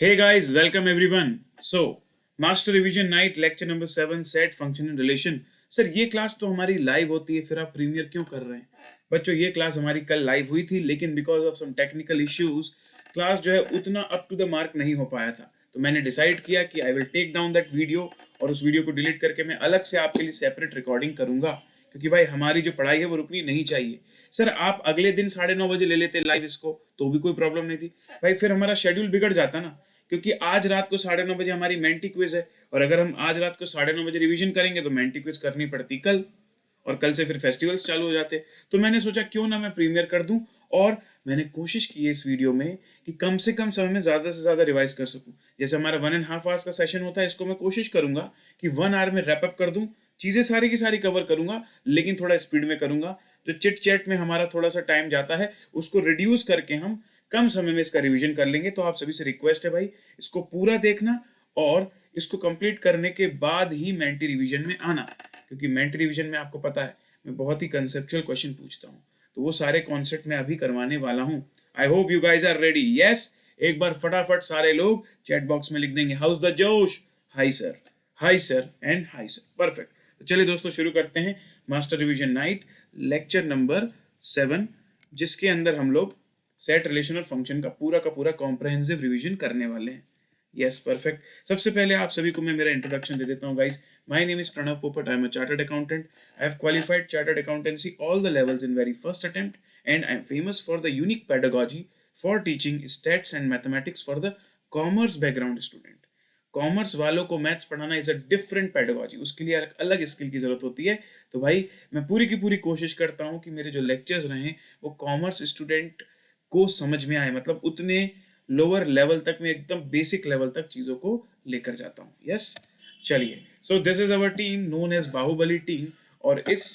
Hey guys, welcome everyone. So, Master Revision Night Lecture number 7 Set Function and Relation. Sir ये class तो हमारी live होती है, फिर आप प्रीमियर क्यों कर रहे हैं? बच्चों ये क्लास हमारी कल लाइव हुई थी, लेकिन because of some technical issues class जो है उतना अप टू द मार्क नहीं हो पाया था। तो मैंने डिसाइड किया कि I will take down that video और उस वीडियो को डिलीट करके मैं अलग से आपके लिए सेपरेट रिकॉर्डिंग करूंगा, क्योंकि भाई हमारी जो पढ़ाई है वो रुकनी नहीं चाहिए। सर आप अगले दिन 9:30 बजे ले लेते लाइव इसको तो भी कोई प्रॉब्लम नहीं थी भाई, फिर हमारा शेड्यूल बिगड़ जाता ना, क्योंकि आज रात को 9:30 बजे हमारी मेंटी क्विज है और अगर हम आज रात को 9:30 बजे रिवीजन करेंगे तो मेंटी क्विज करनी पड़ती कल, और कल से फिर फेस्टिवल्स चालू हो जाते। तो मैंने सोचा क्यों ना मैं प्रीमियर कर दूं, और मैंने कोशिश की है इस वीडियो में कि कम से कम समय में ज़्यादा से ज़्यादा रिवाइज कर सकूं। जैसे हमारा 1.5 आवर्स का सेशन होता है, इसको मैं कोशिश करूंगा कि 1 आवर में रैपअप कर दूं, चीज़ें सारी की सारी कवर करूंगा, लेकिन थोड़ा स्पीड में करूंगा। जो चिट चैट में हमारा थोड़ा सा टाइम जाता है उसको रिड्यूस करके हम कम समय में इसका रिवीजन कर लेंगे। तो आप सभी से रिक्वेस्ट है भाई, इसको पूरा देखना और इसको कंप्लीट करने के बाद ही मेंटी रिवीजन में आना, क्योंकि मेंटी रिवीजन में आपको पता है मैं बहुत ही कंसेप्चुअल क्वेश्चन पूछता हूँ, तो वो सारे कॉन्सेप्ट मैं अभी करवाने वाला हूँ। I hope you guys are ready. Yes, एक बार फटाफट सारे लोग चैट बॉक्स में लिख देंगे हाउस द जोश, high sir, high sir and high sir. Perfect. तो चलिए दोस्तों शुरू करते हैं master revision night lecture number 7, जिसके अंदर हम लोग सेट रिलेशन और फंक्शन का पूरा कॉम्प्रहेंसिव रिवीजन करने वाले हैं। Yes, perfect. सबसे पहले आप सभी को मैं मेरा इंट्रोडक्शन दे देता हूँ guys. My name is Pranav Popat, I am a chartered accountant. I have qualified chartered accountancy all the levels in very first attempt and I am famous for the unique pedagogy for teaching stats and mathematics for the commerce background student. Commerce वालों को maths पढ़ाना is a different pedagogy, उसके लिए अलग skill की जरूरत होती है। तो भाई मैं पूरी की पूरी कोशिश करता हूँ कि मेरे जो लेक्चर्स रहें वो कॉमर्स स्टूडेंट को समझ में आए, मतलब उतने लोअर लेवल तक में, एकदम बेसिक लेवल तक चीज़ों को लेकर जाता हूँ। यस, चलिए। So this is our team known as Baahubali team, और इस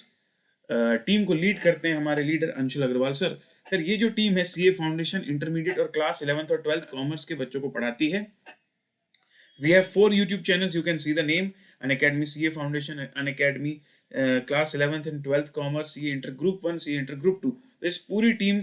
टीम को लीड करते हैं हमारे leader Anshul Agarwal sir. Sir ये जो टीम है सीए फाउंडेशन, इंटरमीडिएट और क्लास 11th और 12th कॉमर्स के बच्चों को पढ़ाती है। We have 4 YouTube channels. You can see the name: Unacademy CA Foundation, Unacademy Class 11th and 12th Commerce, CA Inter Group 1, CA Inter Group 2। तो इस पूरी टीम,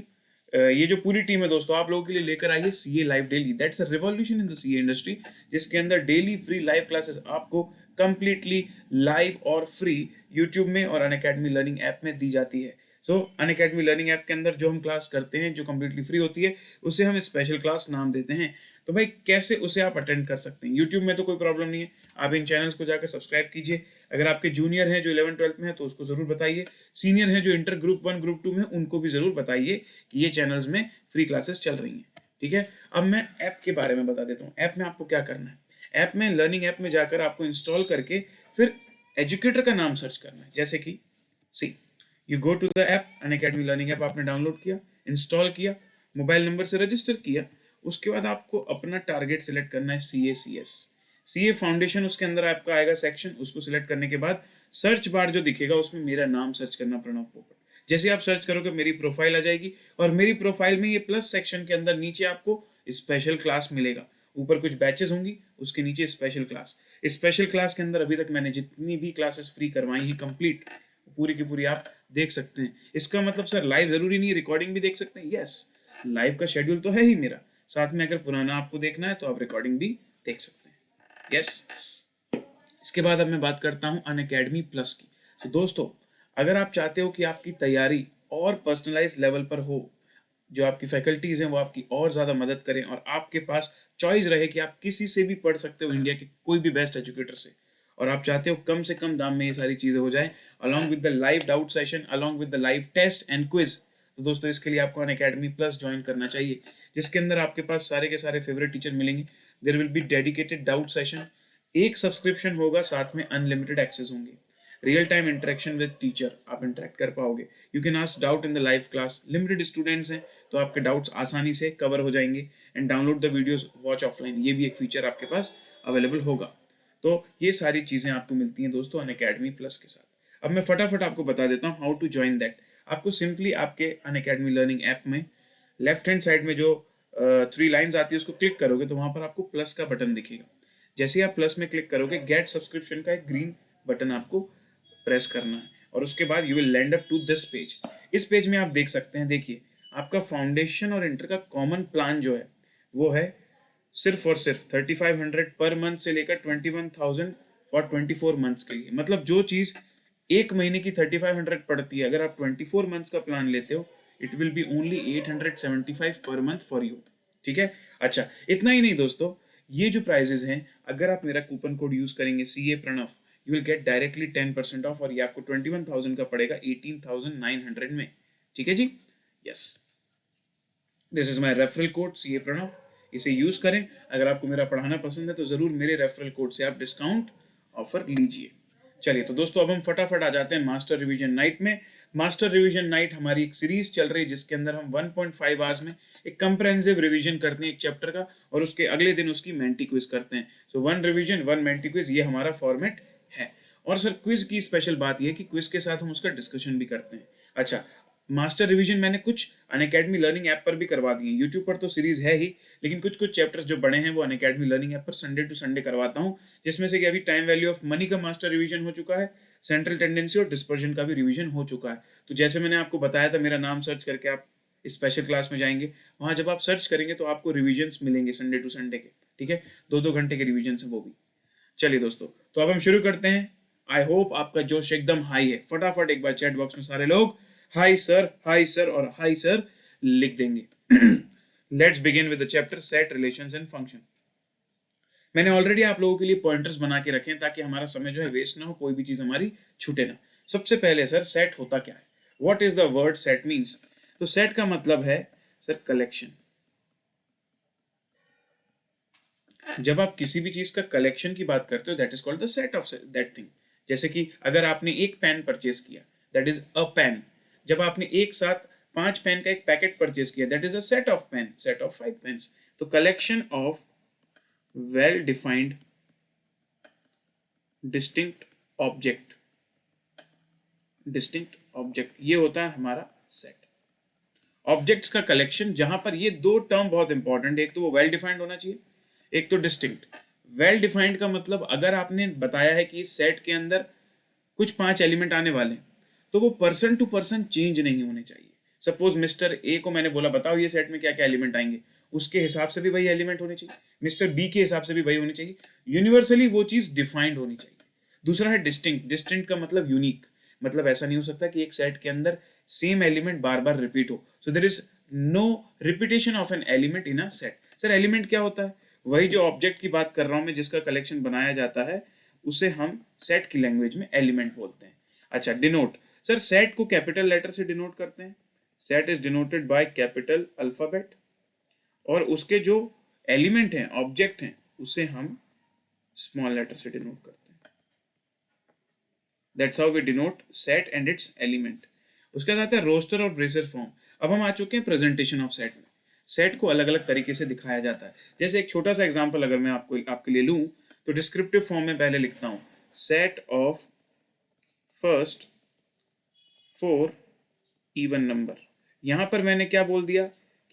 ये जो पूरी टीम है दोस्तों, आप लोगों के लिए लेकर आई है CA live daily. That's a revolution in the CA industry, जिसके अंदर डेली फ्री लाइव क्लासेस आपको कंप्लीटली लाइव और फ्री यूट्यूब में और अनअकैडमी लर्निंग ऐप में दी जाती है। सो अनअकैडमी लर्निंग ऐप के अंदर जो हम क्लास करते हैं जो कंप्लीटली फ्री होती है, उसे हम स्पेशल क्लास नाम देते हैं। तो भाई कैसे उसे आप अटेंड कर सकते हैं? यूट्यूब में तो कोई प्रॉब्लम नहीं है, आप इन चैनल्स को जाकर सब्सक्राइब कीजिए। अगर आपके जूनियर हैं जो 11th-12th में है तो उसको ज़रूर बताइए। सीनियर हैं जो इंटर ग्रुप 1 ग्रुप 2 में, उनको भी ज़रूर बताइए कि ये चैनल्स में फ्री क्लासेस चल रही हैं। ठीक है, अब मैं ऐप के बारे में बता देता हूँ। ऐप में आपको क्या करना है, ऐप में लर्निंग ऐप में जाकर आपको इंस्टॉल करके फिर एजुकेटर का नाम सर्च करना है। जैसे कि see you go to the app, Unacademy learning app आपने डाउनलोड किया, इंस्टॉल किया, मोबाइल नंबर से रजिस्टर किया। उसके बाद आपको अपना टारगेट सिलेक्ट करना है, सीए फाउंडेशन, उसके अंदर आपका आएगा सेक्शन। उसको सिलेक्ट करने के बाद सर्च बार जो दिखेगा उसमें मेरा नाम सर्च करना, प्रणव पोपट। जैसे आप सर्च करोगे मेरी प्रोफाइल आ जाएगी, और मेरी प्रोफाइल में ये प्लस सेक्शन के अंदर नीचे आपको स्पेशल क्लास मिलेगा। ऊपर कुछ बैचेस होंगी, उसके नीचे स्पेशल क्लास। स्पेशल क्लास के अंदर अभी तक मैंने जितनी भी क्लासेस फ्री करवाई हैं कंप्लीट, पूरी की पूरी आप देख सकते हैं। इसका मतलब सर लाइव जरूरी नहीं, रिकॉर्डिंग भी देख सकते हैं। यस, लाइव का शेड्यूल तो है ही मेरा, साथ में अगर पुराना आपको देखना है तो आप रिकॉर्डिंग भी देख सकते हैं। यस, इसके बाद अब मैं बात करता हूँ अनअकैडमी प्लस की। तो दोस्तों, अगर आप चाहते हो कि आपकी तैयारी और पर्सनलाइज लेवल पर हो, जो आपकी फैकल्टीज हैं वो आपकी और ज़्यादा मदद करें, और आपके पास चॉइस रहे कि आप किसी से भी पढ़ सकते हो, इंडिया के कोई भी बेस्ट एजुकेटर से, और आप चाहते हो कम से कम दाम में ये सारी चीज़ें हो जाएं, along with the live doubt session, along with the live test and quiz, तो दोस्तों इसके लिए आपको अनअकैडमी प्लस ज्वाइन करना चाहिए, जिसके अंदर आपके पास सारे के सारे फेवरेट टीचर मिलेंगे। There will be dedicated doubt session, एक सब्सक्रिप्शन होगा, साथ में अनलिमिटेड एक्सेस होंगे, real time interaction with teacher, आप इंटरेक्ट कर पाओगे। You can ask doubt in the live class. Limited students हैं तो आपके डाउट्स आसानी से कवर हो जाएंगे। And download the videos, watch offline, ये भी एक फीचर आपके पास अवेलेबल होगा। तो ये सारी चीज़ें आपको मिलती हैं दोस्तों अनअकैडमी प्लस के साथ। अब मैं फटाफट आपको बता देता हूँ हाउ टू ज्वाइन दैट। आपको सिंपली आपके अनअकैडमी लर्निंग ऐप में लेफ्ट हैंड साइड में जो 3 लाइन्स आती है उसको क्लिक करोगे तो वहाँ पर आपको प्लस का बटन दिखेगा। जैसे ही आप प्लस में क्लिक करोगे, गेट सब्सक्रिप्शन का एक ग्रीन बटन आपको प्रेस करना है, और उसके बाद you will land up to this page. इस पेज में आप देख सकते हैं, देखिए आपका फाउंडेशन और इंटर का कॉमन प्लान जो है वो है सिर्फ और सिर्फ 3500 पर मंथ से लेकर 21,000 फॉर 24 मंथ्स के लिए। मतलब जो चीज एक महीने की 3500 पड़ती है, अगर आप 24 मंथ्स का प्लान लेते हो, it will B only 875 per month for you. ठीक है। अच्छा, इतना ही नहीं दोस्तों, ये जो प्राइजेस हैं, अगर आप मेरा कूपन कोड यूज करेंगे CA Pranav, you will get directly 10% off, और ये आपको 21,000 का पड़ेगा 18,900 में। ठीक है जी। Yes, this is my referral code CA Pranav, इसे यूज करें। अगर आपको मेरा पढ़ाना पसंद है तो जरूर मेरे रेफरल कोड से आप डिस्काउंट ऑफर लीजिए। चलिए तो दोस्तों, अब हम फटाफट आ जाते हैं मास्टर रिवीजन नाइट में। मास्टर रिवीजन नाइट हमारी एक सीरीज चल रही है जिसके अंदर हम 1.5 आवर्स में एक कंप्रेहेंसिव रिवीजन करते हैं एक चैप्टर का, और उसके अगले दिन उसकी मेंटी क्विज करते हैं। सो 1 रिवीजन 1 मेंटी क्विज, ये हमारा फॉर्मेट है। और सर क्विज की स्पेशल बात यह है कि क्विज के साथ हम उसका डिस्कशन भी करते हैं। अच्छा, मास्टर रिवीजन मैंने कुछ अनअकैडमी लर्निंग ऐप पर भी करवा दिए हैं। यूट्यूब पर तो सीरीज है ही, लेकिन कुछ कुछ चैप्टर्स जो बड़े हैं वो अनअकैडमी लर्निंग ऐप पर संडे टू संडे करवाता हूँ, जिसमें से कि अभी टाइम वैल्यू ऑफ मनी का मास्टर रिवीजन हो चुका है, सेंट्रल टेंडेंसी और डिस्पर्जन का भी रिवीजन हो चुका है। तो जैसे मैंने आपको बताया था, मेरा नाम सर्च करके आप स्पेशल क्लास में जाएंगे, वहां जब आप सर्च करेंगे तो आपको रिविजन्स मिलेंगे संडे टू संडे के। ठीक है, 2-2 घंटे के रिविजन है वो भी। चलिए दोस्तों, तो अब हम शुरू करते हैं। आई होप आपका जोश एकदम हाई है। फटाफट एक बार चैट बॉक्स में सारे लोग हाई सर और हाई सर लिख देंगे। Let's begin with the chapter set relations and function. मैंने ऑलरेडी आप लोगों के लिए पॉइंटर्स बना के रखे हैं ताकि हमारा समय जो है वेस्ट ना हो, कोई भी चीज हमारी छूटे ना। सबसे पहले सर, सेट होता क्या है? What is the word set means? तो सेट का मतलब है सर कलेक्शन। जब आप किसी भी चीज का कलेक्शन की बात करते हो, that is called the set of that thing. जैसे कि अगर आपने एक पेन परचेस किया, दैट इज अ पेन। जब आपने एक साथ 5 पेन का एक पैकेट परचेस किया, that is a set of pen, set of 5 pens. तो collection of well defined distinct object, distinct object, ये होता है हमारा सेट। ऑब्जेक्ट्स का कलेक्शन, जहां पर ये 2 टर्म बहुत इंपॉर्टेंट है, एक तो वो वेल डिफाइंड होना चाहिए, एक तो डिस्टिंक्ट। वेल डिफाइंड का मतलब, अगर आपने बताया है कि इस सेट के अंदर कुछ 5 एलिमेंट आने वाले हैं, तो वो पर्सन टू पर्सन चेंज नहीं होने चाहिए। सपोज मिस्टर ए को मैंने बोला बताओ ये सेट में क्या क्या एलिमेंट आएंगे, उसके हिसाब से भी वही एलिमेंट होने चाहिए, मिस्टर बी के हिसाब से भी वही होने चाहिए। यूनिवर्सली वो चीज डिफाइंड होनी चाहिए। दूसरा है डिस्टिंक्ट। डिस्टिंक्ट का मतलब यूनिक, मतलब ऐसा नहीं हो सकता कि एक सेट के अंदर सेम एलिमेंट बार बार रिपीट हो। So there is no repetition of an element in a set. Sir element क्या होता है? वही जो ऑब्जेक्ट की बात कर रहा हूं मैं, जिसका कलेक्शन बनाया जाता है, उसे हम सेट की लैंग्वेज में एलिमेंट बोलते हैं। अच्छा, डिनोट। सर सेट को कैपिटल लेटर से डिनोट करते हैं। Set is denoted by capital alphabet, और उसके जो एलिमेंट हैं, ऑब्जेक्ट हैं, उसे हम स्मॉल लेटर से डिनोट करते हैं। That's how we denote set and its element. उसके बाद आता है रोस्टर और ब्रेसर फॉर्म। अब हम आ चुके हैं प्रेजेंटेशन ऑफ सेट में। सेट को अलग अलग तरीके से दिखाया जाता है। जैसे एक छोटा सा एग्जांपल अगर मैं आपके लिए लूं, तो डिस्क्रिप्टिव फॉर्म में पहले लिखता हूं set of first 4 even number. यहां पर मैंने क्या बोल दिया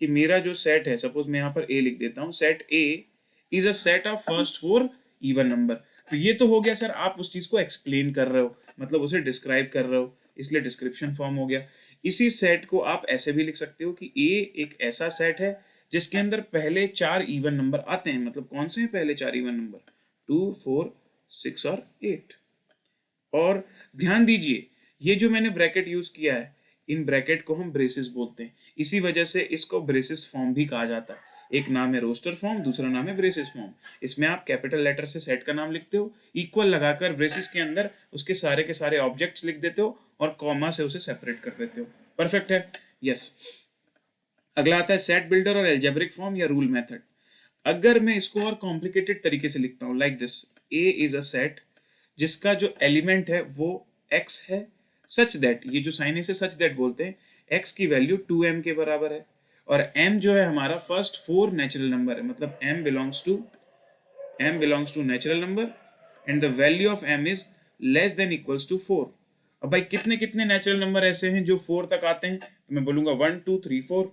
कि मेरा जो सेट है, सपोज मैं यहां पर ए लिख देता हूं, set A is a set of first 4 even number. तो ये तो हो गया सर, आप उस चीज को एक्सप्लेन कर रहे हो, मतलब उसे डिस्क्राइब कर रहे हो, इसलिए डिस्क्रिप्शन फॉर्म हो गया। इसी सेट को आप ऐसे भी लिख सकते हो कि ए एक ऐसा सेट है जिसके अंदर पहले 4 इवन नंबर आते हैं। मतलब कौन से हैं पहले 4 इवन नंबर? 2, 4, 6 और 8। और ध्यान दीजिए, ये जो मैंने ब्रैकेट यूज किया है, इन ब्रैकेट को हम ब्रेसेस बोलते हैं। इसी वजह से इसको ब्रेसेस फॉर्म भी कहा जाता है। एक नाम है रोस्टर फॉर्म, दूसरा नाम है ब्रेसेस फॉर्म। इसमें आप कैपिटल लेटर से सेट का नाम लिखते हो, इक्वल लगाकर ब्रेसेस के अंदर उसके सारे के सारे ऑब्जेक्ट्स लिख देते हो, और कॉमा से उसे सेपरेट कर देते हो। परफेक्ट है। यस। अगला आता है सेट बिल्डर और एल्जेब्रिक फॉर्म या रूल मेथड। अगर मैं इसको और कॉम्प्लिकेटेड तरीके से लिखता हूं, like this, A is a set जिसका जो एलिमेंट है वो x है, सच दैट, ये जो साइन है सच दैट बोलते हैं, x की वैल्यू 2m के बराबर है, और m जो है हमारा फर्स्ट 4 नेचुरल नंबर है, मतलब m belongs to natural number, and the value of m is less than equals to 4। अब भाई कितने कितने नेचुरल नंबर ऐसे हैं जो 4 तक आते हैं? तो मैं बोलूंगा 1, 2, 3, 4।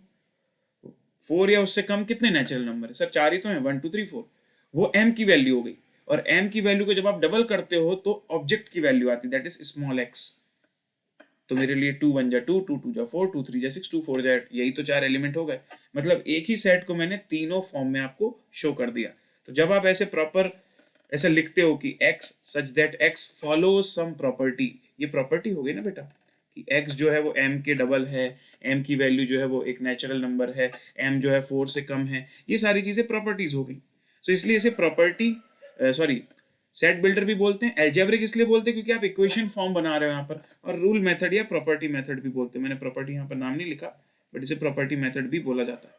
4 या उससे कम कितने नेचुरल नंबर है? सर 4 ही तो है, 1, 2, 3, 4। वो m की वैल्यू हो गई, और m की वैल्यू को जब आप डबल करते हो तो ऑब्जेक्ट की वैल्यू आती है, दैट इज स्मॉल x। तो मेरे लिए 2 1 जा 2, 2 2 जा 4, 2 3 जा 6, 2 4 जा 8, यही तो 4 एलिमेंट हो गए। मतलब एक ही सेट को मैंने तीनों फॉर्म में आपको शो कर दिया। तो जब आप ऐसे प्रॉपर ऐसा लिखते हो कि x such that x follows sum property, ये प्रॉपर्टी हो गई ना बेटा कि x जो है वो m के डबल है, m की वैल्यू जो है वो एक नेचुरल नंबर है, m जो है 4 से कम है, ये सारी चीजें प्रॉपर्टीज हो गई। तो इसलिए इसे प्रॉपर्टी सॉरी सेट बिल्डर भी बोलते हैं, एल्जेब्रिक इसलिए बोलते हैं क्योंकि आप इक्वेशन फॉर्म बना रहे हो यहाँ पर, और रूल मेथड या प्रॉपर्टी मेथड भी बोलते हैं। मैंने प्रॉपर्टी यहाँ पर नाम नहीं लिखा, बट इसे प्रॉपर्टी मेथड भी बोला जाता है।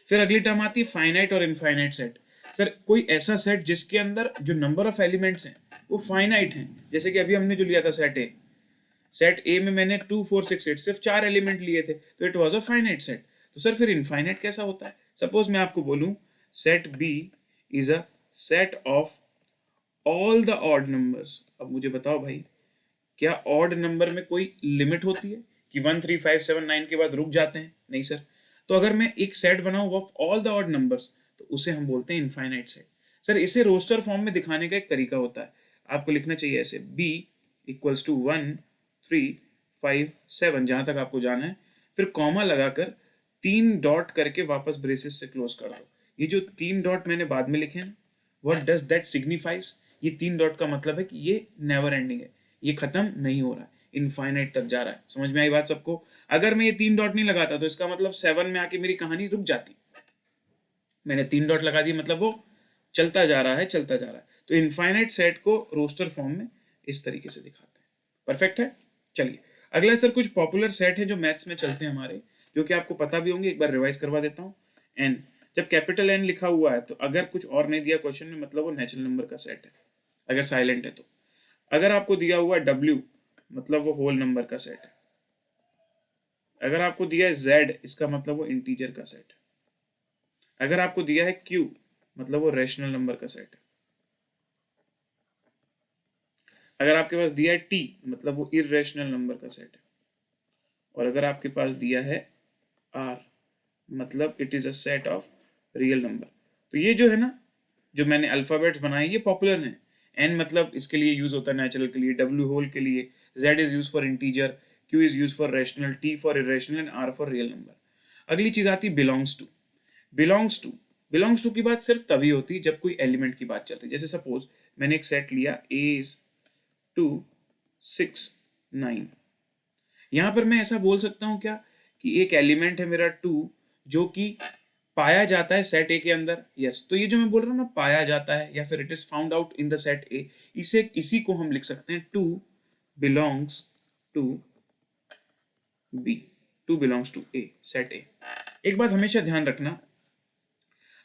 फिर अगली टर्म आती है फाइनाइट और इनफाइनाइट सेट। सर कोई ऐसा सेट जिसके अंदर जो नंबर ऑफ एलिमेंट्स हैं वो फाइनाइट हैं, जैसे कि अभी हमने जो लिया था सेट ए में मैंने 2 4 6 8 सिर्फ 4 एलिमेंट लिए थे, तो it was a finite set. तो सर फिर इनफाइनाइट कैसा होता है? सपोज मैं आपको बोलूं set B is a set of all the odd numbers. अब मुझे बताओ भाई, क्या ऑड नंबर में कोई लिमिट होती है कि 1 3 5 7 9 के बाद रुक जाते हैं? नहीं सर। तो अगर मैं एक सेट बनाऊं of all the odd numbers, तो उसे हम बोलते हैं इनफाइनाइट सेट। सर इसे रोस्टर फॉर्म में दिखाने का एक तरीका होता है, आपको लिखना चाहिए ऐसे b इक्वल्स टू 1 3 5 7 जहां तक आपको जाना है, फिर कॉमा लगाकर 3 डॉट करके वापस ब्रेसेस से क्लोज कर दो। ये जो 3 डॉट मैंने बाद में लिखे हैं, व्हाट डज दैट सिग्निफाइज? ये 3 डॉट का मतलब है कि ये नेवर एंडिंग है, ये खत्म नहीं हो रहा है, इनफाइनाइट तक जा रहा है। समझ में आई बात सबको? अगर मैं ये 3 डॉट नहीं लगाता तो इसका मतलब 7 में आके मेरी कहानी रुक जाती। मैंने 3 डॉट लगा दिए, मतलब वो चलता जा रहा है, चलता जा रहा है। तो इनफाइनाइट सेट को रोस्टर फॉर्म में इस तरीके से दिखाते हैं। परफेक्ट है। चलिए अगला सर कुछ पॉपुलर सेट है जो मैथ्स में चलते हैं हमारे, जो कि आपको पता भी होंगे, एक बार रिवाइज करवा देता हूँ। एन, जब कैपिटल एन लिखा हुआ है तो अगर कुछ और नहीं दिया क्वेश्चन में, मतलब वो नेचुरल नंबर का सेट है, अगर साइलेंट है तो। अगर आपको दिया हुआ है डब्ल्यू, मतलब वो होल नंबर का सेट है। अगर आपको दिया है जेड, इसका मतलब वो इंटीजर का सेट है। अगर आपको दिया है क्यू, मतलब वो रैशनल नंबर का सेट है। अगर आपके पास दिया है टी, मतलब वो इररेशनल नंबर का सेट है। और अगर आपके पास दिया है आर, मतलब it is a set of real number. तो ये जो है ना, जो मैंने अल्फाबेट्स बनाए, ये पॉपुलर हैं। एन मतलब इसके लिए यूज होता है नेचुरल के लिए, डब्ल्यू होल के लिए, Z is use for integer, Q is use for rational, T for irrational and R for real number. अगली चीज आती है belongs to. Belongs to, belongs to की बात सिर्फ तभी होती है जब कोई एलिमेंट की बात चलती है। जैसे सपोज मैंने एक सेट लिया ए इज 2 6 9, यहां पर मैं ऐसा बोल सकता हूं क्या कि एक एलिमेंट है मेरा 2 जो कि पाया जाता है सेट ए के अंदर? यस। तो ये जो मैं बोल रहा हूँ ना, पाया जाता है या फिर it is found out in the set A, इसी को हम लिख सकते हैं 2 belongs to B, 2 belongs to A, set A. एक बात हमेशा ध्यान रखना,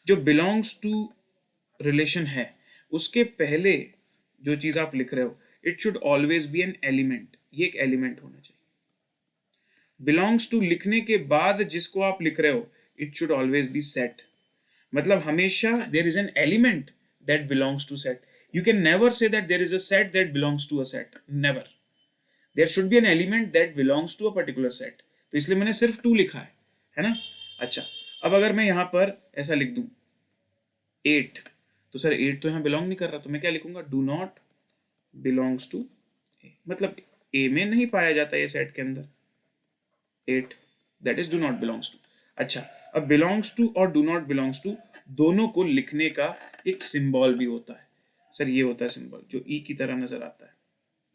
जो बिलोंग्स टू रिलेशन है उसके पहले जो चीज आप लिख रहे हो, it should always B an element, ये एक एलिमेंट होना चाहिए। बिलोंग्स टू लिखने के बाद जिसको आप लिख रहे हो, it should always be set, मतलब हमेशा there is an element that belongs to set. You can never say that there is a set that belongs to a set, never. There should be an element that belongs to a particular set. तो इसलिए मैंने सिर्फ 2 लिखा है ना। अच्छा, अब अगर मैं यहां पर ऐसा लिख दूं 8, तो सर 8 तो यहाँ बिलोंग नहीं कर रहा, तो मैं क्या लिखूंगा? डू नॉट बिलोंग्स टू ए, मतलब ए में नहीं पाया जाता ये सेट के अंदर 8, that is do not belongs to. अच्छा, अब बिलोंग्स टू और डू नॉट बिलोंग्स टू दोनों को लिखने का एक सिंबल भी होता है। सर ये होता है सिंबल जो ई की तरह नजर आता है,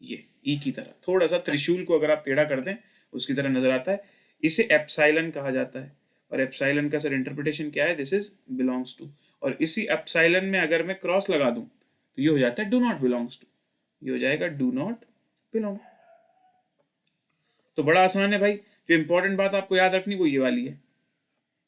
ये ई की तरह, थोड़ा सा त्रिशूल को अगर आप टेढ़ा कर दें उसकी तरह नजर आता है। इसे एप्साइलन कहा जाता है, और एप्साइलन का सर इंटरप्रिटेशन क्या है? This is belongs to. और इसी एप्साइलन में अगर मैं क्रॉस लगा दूं तो ये हो जाता है डू नॉट बिलोंग्स टू, ये हो जाएगा डू नॉट बिलोंग। तो बड़ा आसान है भाई। जो इंपॉर्टेंट बात आपको याद रखनी वो ये वाली है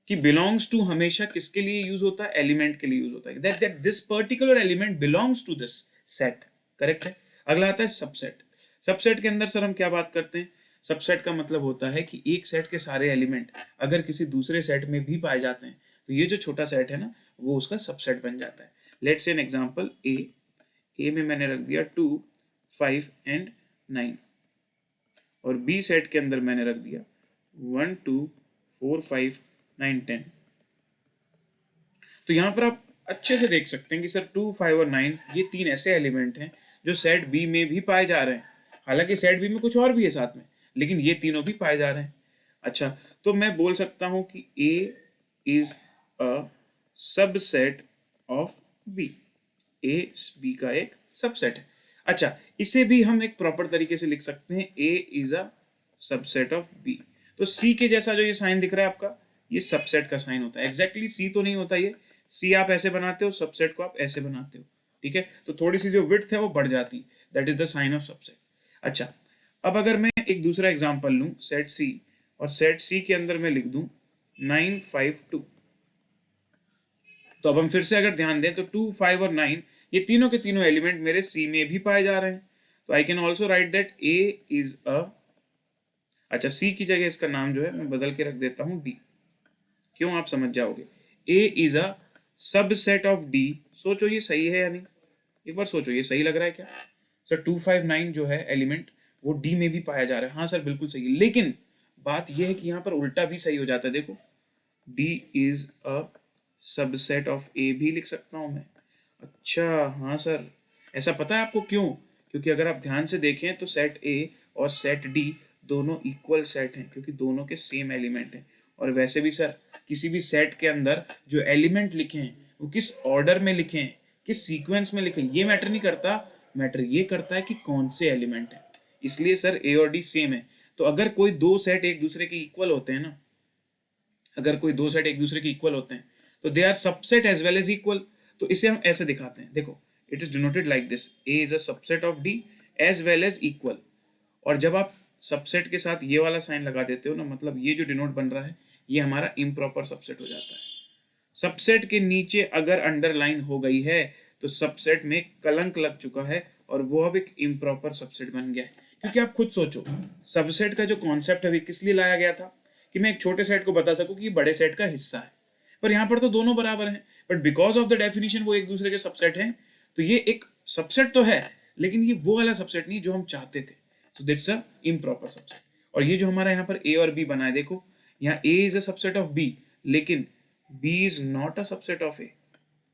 कि बिलोंग्स टू हमेशा किसके लिए यूज होता है? एलिमेंट के लिए यूज होता है, that this particular element belongs to this set. Correct है। अगला आता है सबसेट। सबसेट के अंदर सर हम क्या बात करते हैं? सबसेट का मतलब होता है कि एक सेट के सारे एलिमेंट अगर किसी दूसरे सेट में भी पाए जाते हैं तो ये जो छोटा सेट है ना, वो उसका सबसेट बन जाता है। लेट्स से एन एग्जांपल ए में मैंने रख दिया 2 5 एंड 9, और बी सेट के अंदर मैंने रख दिया 1 2 4 5 9 10। तो यहां पर आप अच्छे से देख सकते हैं कि सर 2 5 और 9 ये 3 ऐसे एलिमेंट हैं जो सेट बी में भी पाए जा रहे हैं। हालांकि सेट बी में कुछ और भी है साथ में, लेकिन ये तीनों भी पाए जा रहे हैं। अच्छा, तो मैं बोल सकता हूं कि A is a subset of B. A B का एक सबसेट है। अच्छा, इसे भी हम एक प्रॉपर तरीके से लिख सकते हैं, A is a subset of B. तो सी के जैसा जो ये साइन दिख रहा है आपका, ये सबसेट का साइन होता है। एग्जैक्टली सी तो नहीं होता ये, सी आप ऐसे बनाते हो, सबसेट को आप ऐसे बनाते हो, ठीक है। तो थोड़ी सी जो विड्थ है वो बढ़ जाती, that is the sign of subset. अच्छा, अब अगर मैं एक दूसरा एग्जांपल लूं, सेट सी, और सेट सी के अंदर मैं लिख दूं 9 5 2। तो अब हम फिर से अगर ध्यान दें तो 2 5 और 9 ये तीनों के तीनों एलिमेंट मेरे सी में भी पाए जा रहे हैं। तो I can also right that A is अ, अच्छा सी की जगह इसका नाम जो है मैं बदल के रख देता हूं डी। क्यों, आप समझ जाओगे। A is a subset of D. सोचो ये सही है या नहीं, एक बार सोचो ये सही लग रहा है क्या। सर 2 5 9 जो है एलिमेंट वो डी में भी पाया जा रहा है। हाँ सर बिल्कुल सही है, लेकिन बात यह है कि यहाँ पर उल्टा भी सही हो जाता है। देखो, D is a subset of A भी लिख सकता हूं मैं। अच्छा हाँ सर, ऐसा पता है आपको क्यों? क्योंकि अगर आप ध्यान से देखें तो सेट ए और सेट डी दोनों इक्वल सेट हैं, क्योंकि दोनों के सेम एलिमेंट हैं। और वैसे भी सर किसी भी सेट के अंदर जो एलिमेंट लिखे हैं वो किस ऑर्डर में लिखे हैं, किस सीक्वेंस में लिखे हैं, ये मैटर नहीं करता। मैटर ये करता है कि कौन से एलिमेंट है। इसलिए सर ए और डी सेम है। तो अगर कोई दो सेट एक दूसरे के इक्वल होते हैं ना, अगर कोई दो सेट एक दूसरे के इक्वल होते हैं तो they are subset as well as equal. तो इसे हम ऐसे दिखाते हैं, देखो it is denoted like this, A is a subset of D as well as equal. और जब आप सबसेट के साथ ये वाला साइन लगा देते हो ना, मतलब ये जो डिनोट बन रहा है ये हमारा इम्प्रॉपर सबसेट हो जाता है। सबसेट के नीचे अगर अंडरलाइन हो गई है तो सबसेट में कलंक लग चुका है और वो अब एक इम्प्रॉपर सबसेट बन गया है। क्योंकि आप खुद सोचो, सबसेट का जो कॉन्सेप्ट है वो किस लिए लाया गया था, कि मैं एक छोटे सेट को बता सकूं कि ये बड़े सेट का हिस्सा है। पर यहाँ पर तो दोनों बराबर हैं, but because of the definition वो एक दूसरे के सबसेट हैं। तो ये एक सबसेट तो है, लेकिन ये वो वाला सबसेट नहीं जो हम चाहते थे। तो दैट्स अ इम्प्रॉपर सबसेट। और ये जो हमारा यहाँ पर ए और बी बना है, देखो यहाँ A is a subset of B, लेकिन B is not a subset of A.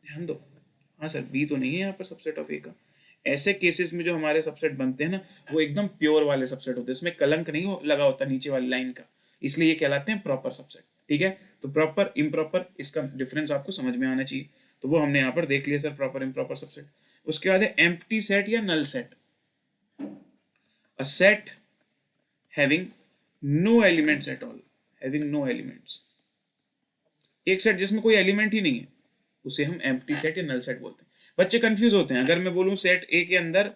ध्यान दो, हाँ सर बी तो नहीं है यहाँ पर सबसेट ऑफ ए का। ऐसे केसेस में जो हमारे सबसेट बनते हैं ना, वो एकदम प्योर वाले सबसेट होते हैं, इसमें कलंक नहीं लगा होता नीचे वाली लाइन का, इसलिए ये कहलाते हैं प्रॉपर सबसेट। ठीक है, तो प्रॉपर इम्प्रॉपर इसका डिफरेंस आपको समझ में आना चाहिए। तो वो हमने यहाँ पर देख लिया सर, प्रॉपर इम्प्रॉपर सबसेट। उसके बाद है एम्प्टी सेट या null set. A set having no elements at all, having no elements. एक सेट जिसमें कोई एलिमेंट ही नहीं है उसे हम एम्प्टी सेट या नल सेट बोलते हैं। बच्चे कंफ्यूज होते हैं, अगर मैं बोलूं सेट ए के अंदर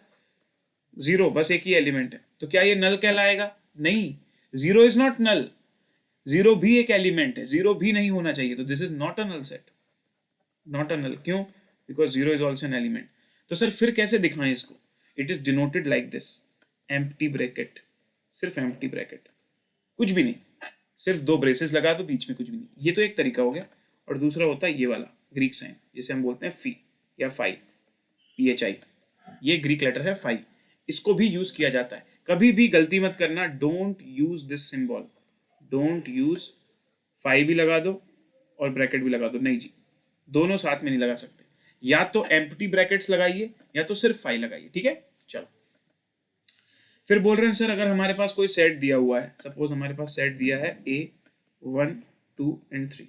जीरो, बस एक ही एलिमेंट है, तो क्या ये नल कहलाएगा? नहीं, zero is not null. Zero भी एक एलिमेंट है, जीरो भी नहीं होना चाहिए, तो this is not a null set, not a null. क्यों? Because zero is also an element. तो सर फिर कैसे दिखाएं इसको? It is denoted like this, empty bracket, सिर्फ एम्प्टी ब्रैकेट, कुछ भी नहीं, सिर्फ दो ब्रेसेस लगा दो, बीच में कुछ भी नहीं। ये तो एक तरीका हो गया। और दूसरा होता है ये वाला ग्रीक साइन, जिसे हम बोलते हैं फी या फाई, PHI। ये ग्रीक लेटर है फाई, इसको भी यूज किया जाता है। कभी भी गलती मत करना, don't use this symbol, don't use phi भी लगा दो और ब्रैकेट भी लगा दो, नहीं जी, दोनों साथ में नहीं लगा सकते। या तो एम्प्टी ब्रैकेट्स लगाइए या तो सिर्फ फाई लगाइए। ठीक है, चलो फिर बोल रहे हैं सर अगर हमारे पास कोई सेट दिया हुआ है, सपोज हमारे पास सेट दिया है A 1 2 एंड 3,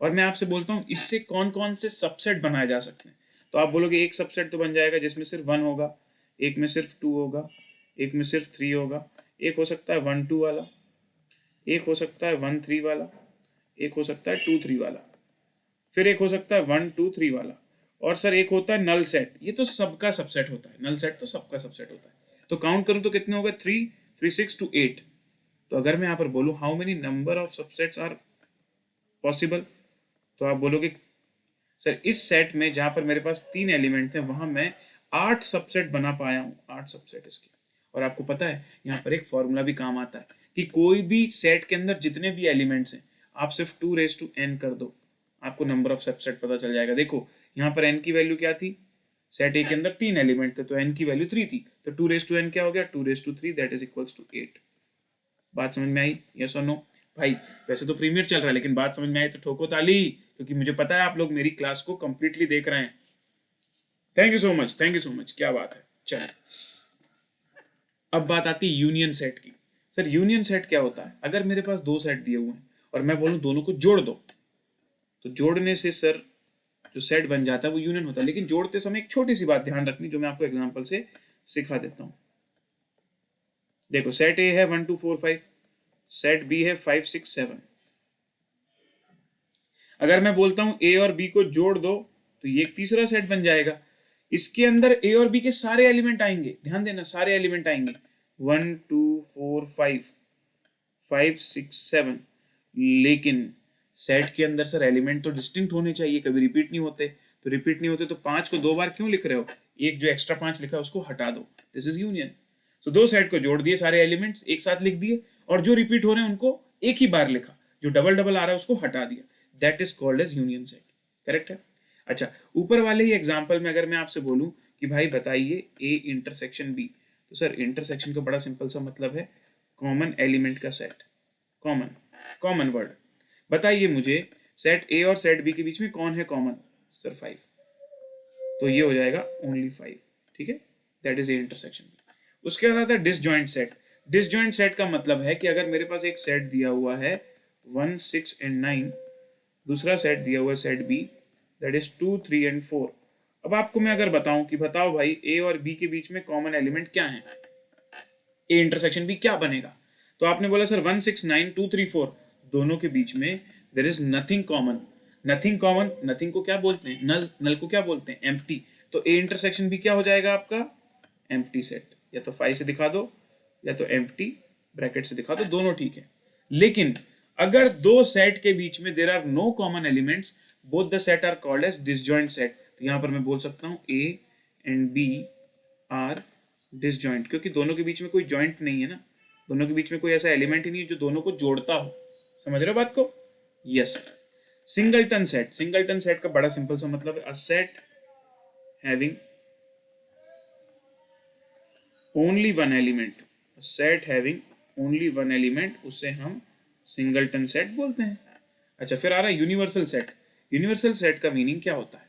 और मैं आपसे बोलता हूँ इससे कौन कौन से सबसेट बनाए जा सकते हैं। तो आप बोलोगे एक सबसेट तो बन जाएगा जिसमें सिर्फ 1 होगा, एक में सिर्फ 2 होगा, एक में सिर्फ 3 होगा, एक हो सकता है 1 2 वाला, एक हो सकता है 1 3 वाला, एक हो सकता है 2 3 वाला, फिर एक हो सकता है 1 2 3 वाला, और सर एक होता है नल सेट। ये तो सबका सबसेट होता है, नल सेट तो सबका सबसेट होता है। तो काउंट करूं तो कितने हो गए? 3 3 6 to 8। तो अगर मैं यहाँ पर बोलूं how many number of subsets are possible, तो आप बोलोगे सर इस सेट में जहां पर मेरे पास 3 एलिमेंट थे वहां मैं 8 सबसेट बना पाया हूँ, 8 सबसेट इसके। और आपको पता है यहाँ पर एक फॉर्मूला भी काम आता है कि कोई भी सेट के अंदर जितने भी एलिमेंट्स हैं आप सिर्फ 2n कर दो, आपको नंबर ऑफ सबसेट पता चल जाएगा। देखो यहाँ पर n की वैल्यू क्या थी, सेट ए के अंदर 3 एलिमेंट थे तो n की वैल्यू 3 थी, तो 2n क्या हो गया? 2 3 दैट इज इक्वल्स टू 8। बात समझ में आई? यस और नो? भाई वैसे तो प्रीमियर चल रहा है, लेकिन बात समझ में आई तो ठोको ताली, क्योंकि मुझे पता है आप लोग मेरी क्लास को कंप्लीटली देख रहे हैं। Thank you so much, thank you so much, क्या बात है। चलिए अब बात आती है यूनियन सेट की। सर यूनियन सेट क्या होता है? अगर मेरे पास दो सेट दिए हुए हैं और मैं बोलूं दोनों को जोड़ दो, तो जोड़ने से सर जो सेट बन जाता है वो यूनियन होता है। लेकिन जोड़ते समय एक छोटी सी बात ध्यान रखनी, जो मैं आपको एग्जांपल से सिखा देता हूं। देखो, सेट ए है 1 2 4 5, सेट बी है 5 6 7। अगर मैं बोलता हूं ए और बी को जोड़ दो, तो ये एक तीसरा सेट बन जाएगा। इसके अंदर ए और बी के सारे एलिमेंट आएंगे, ध्यान देना, सारे एलिमेंट आएंगे 1 2 4 5 5 6 7। लेकिन सेट के अंदर सर एलिमेंट तो डिस्टिंक्ट होने चाहिए, कभी रिपीट नहीं होते। तो रिपीट नहीं होते तो 5 को दो बार क्यों लिख रहे हो? एक जो एक्स्ट्रा 5 लिखा है उसको हटा दो। This is union. सो दो सेट को जोड़ दिए, सारे एलिमेंट्स एक साथ लिख दिए, और जो रिपीट हो रहे हैं उनको एक ही बार लिखा, जो डबल डबल आ रहा है उसको हटा दिया। That is called as union set. Correct है? अच्छा, ऊपर वाले ही एग्जाम्पल में अगर मैं आपसे बोलूं कि भाई बताइए ए इंटरसेक्शन बी, तो सर इंटरसेक्शन का बड़ा सिंपल सा मतलब है कॉमन एलिमेंट का सेट। Common, common word. बताइए मुझे सेट ए और सेट बी के बीच में कौन है कॉमन? सर 5। तो ये हो जाएगा ओनली 5। ठीक है, दैट इज ए इंटरसेक्शन। उसके बाद आता है डिसजॉइंट सेट। डिसजॉइंट सेट का मतलब है कि अगर मेरे पास एक सेट दिया हुआ है 1 6 एंड 9, दूसरा सेट दिया हुआ है set B, that is 2 3 and 4। अब आपको मैं अगर बताऊं कि बताओ भाई ए और बी के बीच में कॉमन एलिमेंट क्या है, ए इंटरसेक्शन बी क्या बनेगा? तो आपने बोला सर 1 6 9 2 3 4, दोनों के बीच में there is nothing common. Nothing common, nothing को क्या बोलते हैं? नल। नल को क्या बोलते हैं? एम्प्टी। तो ए इंटरसेक्शन भी क्या हो जाएगा आपका? Empty set. या तो 5 से दिखा दो या तो एम्प्टी ब्रैकेट से दिखा दो, दोनों ठीक है। लेकिन अगर दो सेट के बीच में there are no common elements, both the set are called as disjoint set. तो यहां पर मैं बोल सकता हूं A and B are disjoint, क्योंकि दोनों के बीच में कोई जॉइंट नहीं है ना, दोनों के बीच में कोई ऐसा एलिमेंट ही नहीं है जो दोनों को जोड़ता हो। समझ रहे हो बात को? Yes sir. Singleton set. Singleton set का बड़ा सिंपल सा मतलब है अ set having only one element. Set having only one element, उसे हम सिंगलटन सेट बोलते हैं। अच्छा, फिर आ रहा है यूनिवर्सल सेट। यूनिवर्सल सेट का मीनिंग क्या होता है?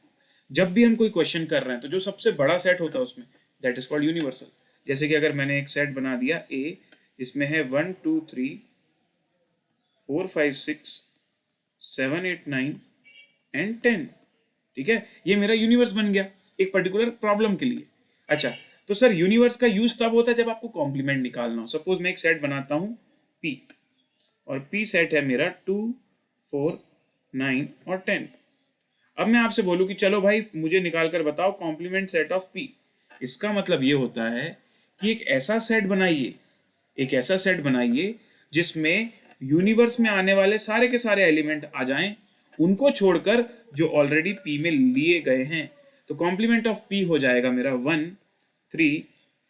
जब भी हम कोई क्वेश्चन कर रहे हैं तो जो सबसे बड़ा सेट होता है उसमें, दैट इज कॉल्ड यूनिवर्सल। जैसे कि अगर मैंने एक सेट बना दिया ए, जिसमें है 1 2 3 4 5 6 7 8 9 एंड 10। ठीक है, ये मेरा यूनिवर्स बन गया एक पर्टिकुलर प्रॉब्लम के लिए। अच्छा, तो सर यूनिवर्स का यूज तब होता है जब आपको कॉम्प्लीमेंट निकालना हो। सपोज मैं एक सेट बनाता हूं पी, और पी सेट है मेरा 2 4 9 और 10। अब मैं आपसे बोलूं कि चलो भाई मुझे निकाल कर बताओ कॉम्प्लीमेंट सेट ऑफ पी। इसका मतलब ये होता है कि एक ऐसा सेट बनाइए, एक ऐसा सेट बनाइए जिसमें यूनिवर्स में आने वाले सारे के सारे एलिमेंट आ जाएं, उनको छोड़कर जो ऑलरेडी पी में लिए गए हैं। तो कॉम्प्लीमेंट ऑफ पी हो जाएगा मेरा 1 3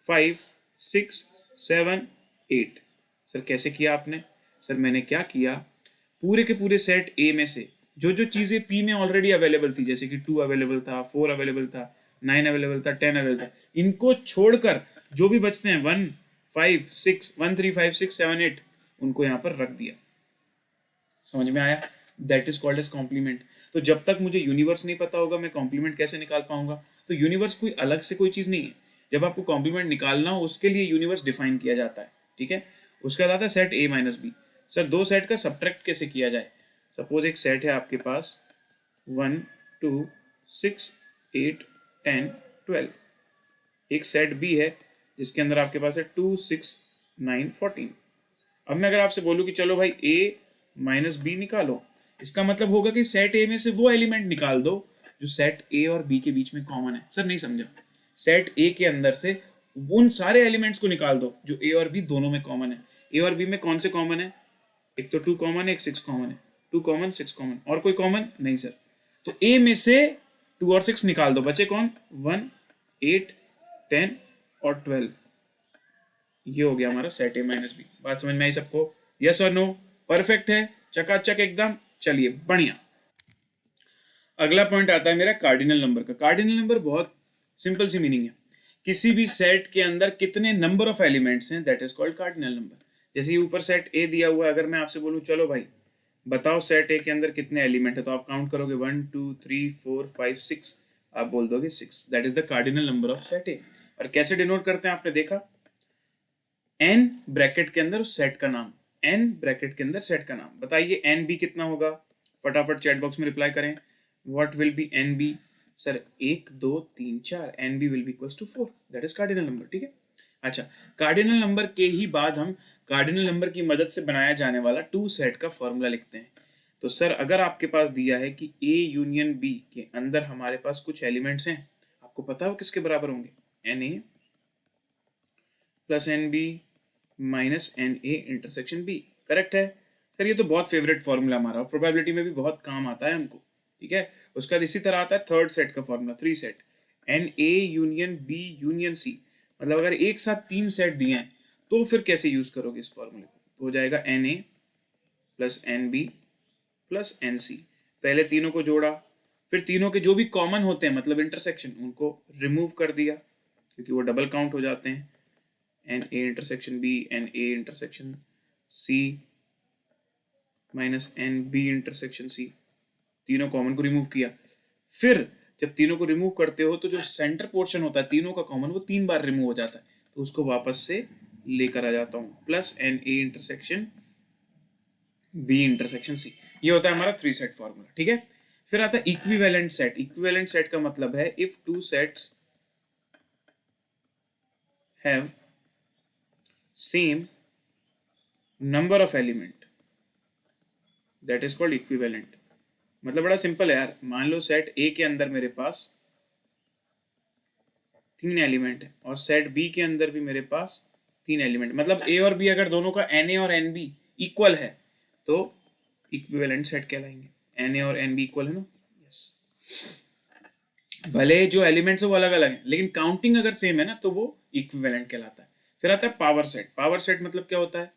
5 6 7 8। सर कैसे किया आपने? सर मैंने क्या किया, पूरे के पूरे सेट ए में से जो जो चीजें पी में ऑलरेडी अवेलेबल थी, जैसे कि 2 अवेलेबल था, 4 अवेलेबल था, 9 अवेलेबल था, 10 अवेलेबल था, इनको छोड़कर जो भी बचते हैं 1 5 6 1 3 5 6 7 8, उनको यहां पर रख दिया। समझ में आया? That is called as complement. तो जब तक मुझे यूनिवर्स नहीं पता होगा मैं कॉम्प्लीमेंट कैसे निकाल पाऊंगा? तो यूनिवर्स कोई अलग से कोई चीज नहीं है, जब आपको कॉम्प्लीमेंट निकालना हो उसके लिए यूनिवर्स डिफाइन किया जाता है। ठीक है, उसके बाद आता है set A minus B. Sir दो सेट का सब्ट्रैक्ट कैसे किया जाए? सपोज एक सेट है आपके पास 1 2 6 8 10 12, एक सेट बी है जिसके अंदर आपके पास है 2 6 9 14। अब मैं अगर आपसे बोलूं कि चलो भाई ए माइनस बी निकालो, इसका मतलब होगा कि सेट ए में से वो एलिमेंट निकाल दो जो सेट ए और बी के बीच में कॉमन है। सर नहीं समझा? सेट ए के अंदर से उन सारे एलिमेंट्स को निकाल दो जो ए और बी दोनों में कॉमन है। ए और बी में कौन से कॉमन है? एक तो 2 कॉमन है, एक 6 कॉमन है। 2 कॉमन 6 कॉमन, और कोई कॉमन नहीं सर। तो ए में से 2 और 6 निकाल दो, बचे कौन? 1 8 10 और 12। ये हो गया हमारा सेट ए माइनस बी। बात समझ में आई सबको? यस और नो? परफेक्ट है, चकाचक एकदम। चलिए बढ़िया। अगला पॉइंट आता है मेरा कार्डिनल नंबर का। कार्डिनल नंबर बहुत सिंपल सी मीनिंग है, किसी भी सेट के अंदर कितने नंबर ऑफ एलिमेंट्स हैं, that is called cardinal number. जैसे ऊपर सेट ए दिया हुआ है, अगर मैं आपसे बोलूं चलो भाई बताओ सेट ए के अंदर कितने एलिमेंट है, तो आप काउंट करोगे 1 2 3 4 5 6, आप बोल दोगे 6। That is the cardinal number of set ए। और कैसे डिनोट करते हैं आपने देखा? एन ब्रैकेट के अंदर उस सेट का नाम, एन ब्रैकेट के अंदर सेट का नाम। बताइए एन बी कितना होगा, फटाफट चैट बॉक्स में रिप्लाई करें। What will be n B? Sir 1 2 3 4, n B will be equals to 4, that is cardinal number. ठीक है, अच्छा कार्डिनल नंबर के ही बाद हम कार्डिनल नंबर की मदद से बनाया जाने वाला टू सेट का फॉर्मूला लिखते हैं। तो सर अगर आपके पास दिया है कि ए यूनियन बी के अंदर हमारे पास कुछ एलिमेंट्स हैं, आपको पता है वो किसके बराबर होंगे? N A plus n B minus n A intersection B. Correct है सर, ये तो बहुत फेवरेट फॉर्मूला हमारा, प्रोबेबिलिटी में भी बहुत काम आता है हमको। ठीक है, उसका इसी तरह आता है थर्ड सेट का formula, three set, n A union B union C. मतलब अगर एक साथ तीन सेट दिए हैं तो फिर कैसे यूज करोगे इस फॉर्मूले को? तो हो जाएगा n A plus n B plus n C. पहले तीनों को जोड़ा, फिर तीनों के जो भी कॉमन होते हैं मतलब इंटरसेक्शन, उनको रिमूव कर दिया क्योंकि वो डबल काउंट हो जाते हैं। N A intersection B, n A intersection C minus n B intersection C, तीनों कॉमन को रिमूव किया। फिर जब तीनों को रिमूव करते हो तो जो सेंटर पोर्शन होता है तीनों का कॉमन, वो 3 बार रिमूव हो जाता है, तो उसको वापस से लेकर आ जाता हूँ, plus n A intersection B intersection C. ये होता है हमारा थ्री सेट फॉर्मूला। ठीक है, फिर आता है इक्विवेलेंट सेट। इक्विवेलेंट सेट का मतलब है if two sets have same number of element, that is called equivalent. मतलब बड़ा सिंपल है यार, मान लो सेट ए के अंदर मेरे पास 3 एलिमेंट है और सेट बी के अंदर भी मेरे पास 3 एलिमेंट, मतलब ए और बी अगर दोनों का एन ए और एन बी इक्वल है तो इक्विवेलेंट सेट कहलाएंगे। एन ए और एन बी इक्वल है ना, यस। भले जो एलिमेंट्स है वो अलग अलग हैं लेकिन काउंटिंग अगर सेम है ना तो वो इक्विवेलेंट कहलाता है। फिर आता है पावर सेट। पावर सेट मतलब क्या होता है?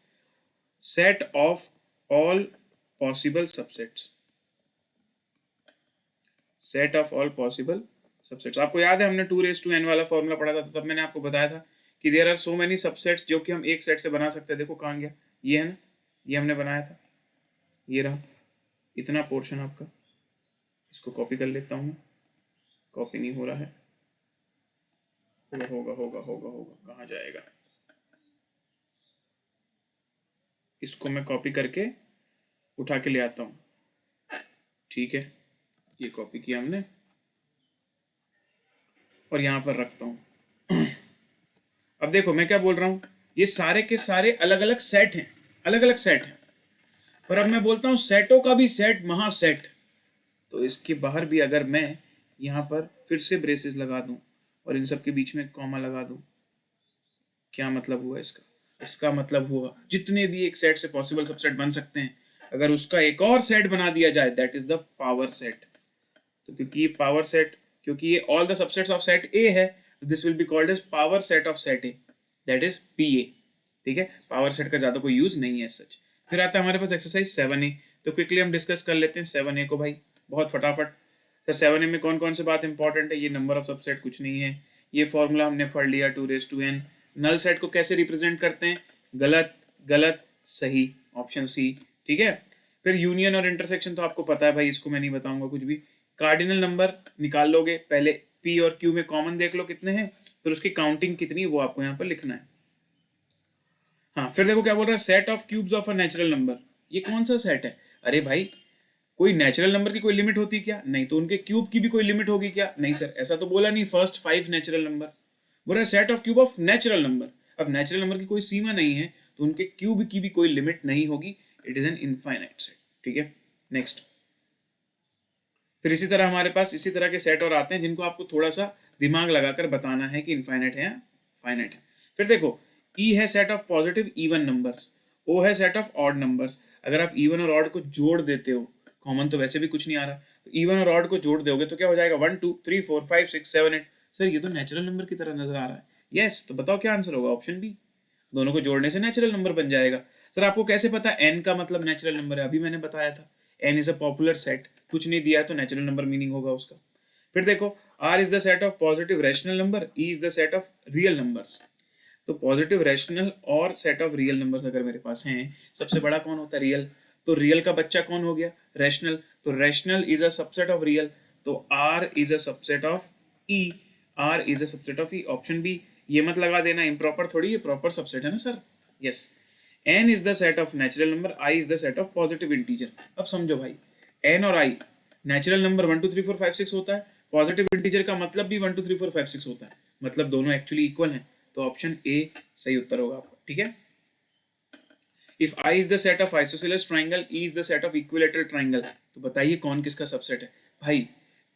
Set of all possible subsets, set of all possible subsets. आपको याद है हमने 2n वाला फॉर्मूला पढ़ा था, तो तब मैंने आपको बताया था कि there are so many subsets जो कि हम एक सेट से बना सकते हैं। देखो कहाँ गया, ये है ना, ये हमने बनाया था, ये रहा इतना पोर्शन आपका। इसको कॉपी कर लेता हूँ, कॉपी नहीं हो रहा है, होगा होगा होगा होगा होगा, कहाँ जाएगा? इसको मैं कॉपी करके उठा के ले आता हूँ। ठीक है, ये कॉपी किया हमने और यहाँ पर रखता हूँ। अब देखो मैं क्या बोल रहा हूँ, ये सारे के सारे अलग अलग सेट हैं, अलग अलग सेट हैं, पर अब मैं बोलता हूँ सेटों का भी सेट महासेट। तो इसके बाहर भी अगर मैं यहाँ पर फिर से ब्रेसेस लगा दूं और इन सब के बीच में कॉमा लगा दूं, क्या मतलब हुआ इसका? इसका मतलब हुआ जितने भी एक सेट से पॉसिबल सबसेट बन सकते हैं, अगर उसका एक और सेट बना दिया जाए that is the power set. तो क्योंकि ये पावर सेट, क्योंकि ये all the subsets of set A है, this will be called as power set of set A, that is P A. ठीक है, पावर सेट का ज्यादा कोई यूज नहीं है सच। फिर आता है हमारे पास एक्सरसाइज 7A। तो क्विकली हम डिस्कस कर लेते हैं 7A को भाई, बहुत फटाफट। सर 7A में कौन कौन से बात इंपॉर्टेंट है? ये नंबर ऑफ सबसेट कुछ नहीं है, ये फॉर्मूला हमने पढ़ लिया 2n। नल सेट को कैसे रिप्रेजेंट करते हैं? गलत गलत सही, ऑप्शन सी। ठीक है, फिर यूनियन और इंटरसेक्शन तो आपको पता है भाई, इसको मैं नहीं बताऊंगा कुछ भी। कार्डिनल नंबर निकाल लोगे, पहले पी और क्यू में कॉमन देख लो कितने हैं, फिर उसकी काउंटिंग कितनी वो आपको यहाँ पर लिखना है। हाँ, फिर देखो क्या बोल रहा है, set of cubes of a natural number. ये कौन सा सेट है? अरे भाई कोई नेचुरल नंबर की कोई लिमिट होती क्या? नहीं। तो उनके क्यूब की भी कोई लिमिट होगी क्या? नहीं सर, ऐसा तो बोला नहीं। फर्स्ट 5 नेचुरल नंबर बोल रहा है, set of cube of natural number. अब नेचुरल नंबर की कोई सीमा नहीं है तो उनके क्यूब की भी कोई लिमिट नहीं होगी, it is an infinite set. ठीक है, नेक्स्ट। फिर इसी तरह हमारे पास इसी तरह के सेट और आते हैं जिनको आपको थोड़ा सा दिमाग लगाकर बताना है कि इनफाइनाइट है या फाइनाइट है। फिर देखो, ई है set of positive even numbers, O है सेट ऑफ ऑड नंबर्स। अगर आप इवन और ऑड को जोड़ देते हो, कॉमन तो वैसे भी कुछ नहीं आ रहा, तो इवन और ऑड को जोड़ दोगे तो क्या हो जाएगा? 1 2 3 4 5 6 7 8। सर ये तो नेचुरल नंबर की तरह नजर आ रहा है। यस, तो बताओ क्या आंसर होगा? ऑप्शन बी, दोनों को जोड़ने से नेचुरल नंबर बन जाएगा। सर आपको कैसे पता एन का मतलब नेचुरल नंबर है? अभी मैंने बताया था, n is a popular set, कुछ नहीं दिया है तो नेचुरल नंबर मीनिंग होगा उसका। फिर देखो, R is the set of positive rational number, E is the set of real numbers. तो पॉजिटिव रैशनल और सेट ऑफ रियल नंबर्स अगर मेरे पास हैं, सबसे बड़ा कौन होता है? रियल। तो रियल का बच्चा कौन हो गया? रैशनल। तो rational is a subset of real, तो R is a subset of E, R is a subset of E, option B. ये मत लगा देना, इम्प्रॉपर थोड़ी, ये प्रॉपर सबसेट है ना sir. Yes, n is the set of natural number, i is the set of positive integer. अब समझो भाई, n और i नेचुरल नंबर 1 2 3 4 5 6 होता है, पॉजिटिव इंटीजर का मतलब भी 1 2 3 4 5 6 होता है, मतलब दोनों एक्चुअली इक्वल हैं, तो ऑप्शन ए सही उत्तर होगा आपका, ठीक है। If i is the set of isosceles triangle, e is the set of equilateral triangle, तो बताइए कौन किसका सबसेट है भाई।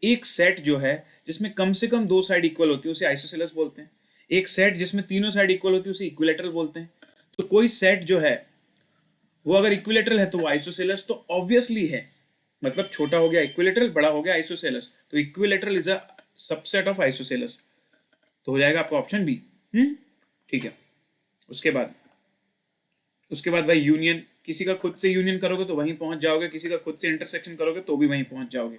एक सेट जो है जिसमें कम से कम दो साइड इक्वल होती है उसे आइसोसेलेस बोलते हैं, एक सेट जिसमें तीनों साइड इक्वल होती है उसे इक्विलैटरल बोलते हैं। तो कोई सेट जो है वो अगर इक्विलैटरल है तो वो आइसोसेलेस तो ऑब्वियसली है, मतलब छोटा हो गया इक्विलैटरल, बड़ा हो गया आइसोसेलेस, तो equilateral is a subset of isosceles, तो हो जाएगा आपका ऑप्शन बी। ठीक है। उसके बाद भाई यूनियन, किसी का खुद से यूनियन करोगे तो वहीं पहुंच जाओगे, किसी का खुद से इंटरसेक्शन करोगे तो भी वहीं पहुंच जाओगे।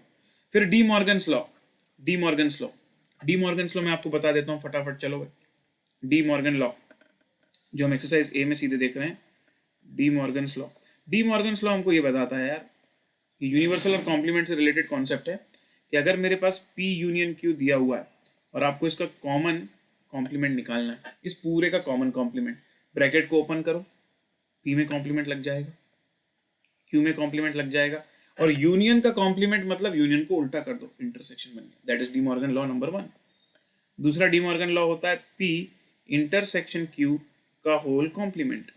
फिर D Morgan's law, D Morgan's law मैं आपको बता देता हूँ फटाफट, चलो भाई। डी मॉर्गन लॉ जो हम एक्सरसाइज ए में सीधे देख रहे हैं, डी मॉर्गन्स लॉ हमको ये बताता है यार, यूनिवर्सल और कॉम्प्लीमेंट से रिलेटेड कॉन्सेप्ट है कि अगर मेरे पास P यूनियन Q दिया हुआ है और आपको इसका कॉमन कॉम्प्लीमेंट निकालना है, इस पूरे का कॉमन कॉम्प्लीमेंट, ब्रैकेट को ओपन करो, P में कॉम्प्लीमेंट लग जाएगा, Q में कॉम्प्लीमेंट लग जाएगा, और यूनियन का कॉम्प्लीमेंट मतलब यूनियन को उल्टा कर दो, इंटरसेक्शन बन गया। That is D Morgan law number 1। दूसरा डी मॉर्गन लॉ होता है P इंटरसेक्शन Q का होल कॉम्प्लीमेंट,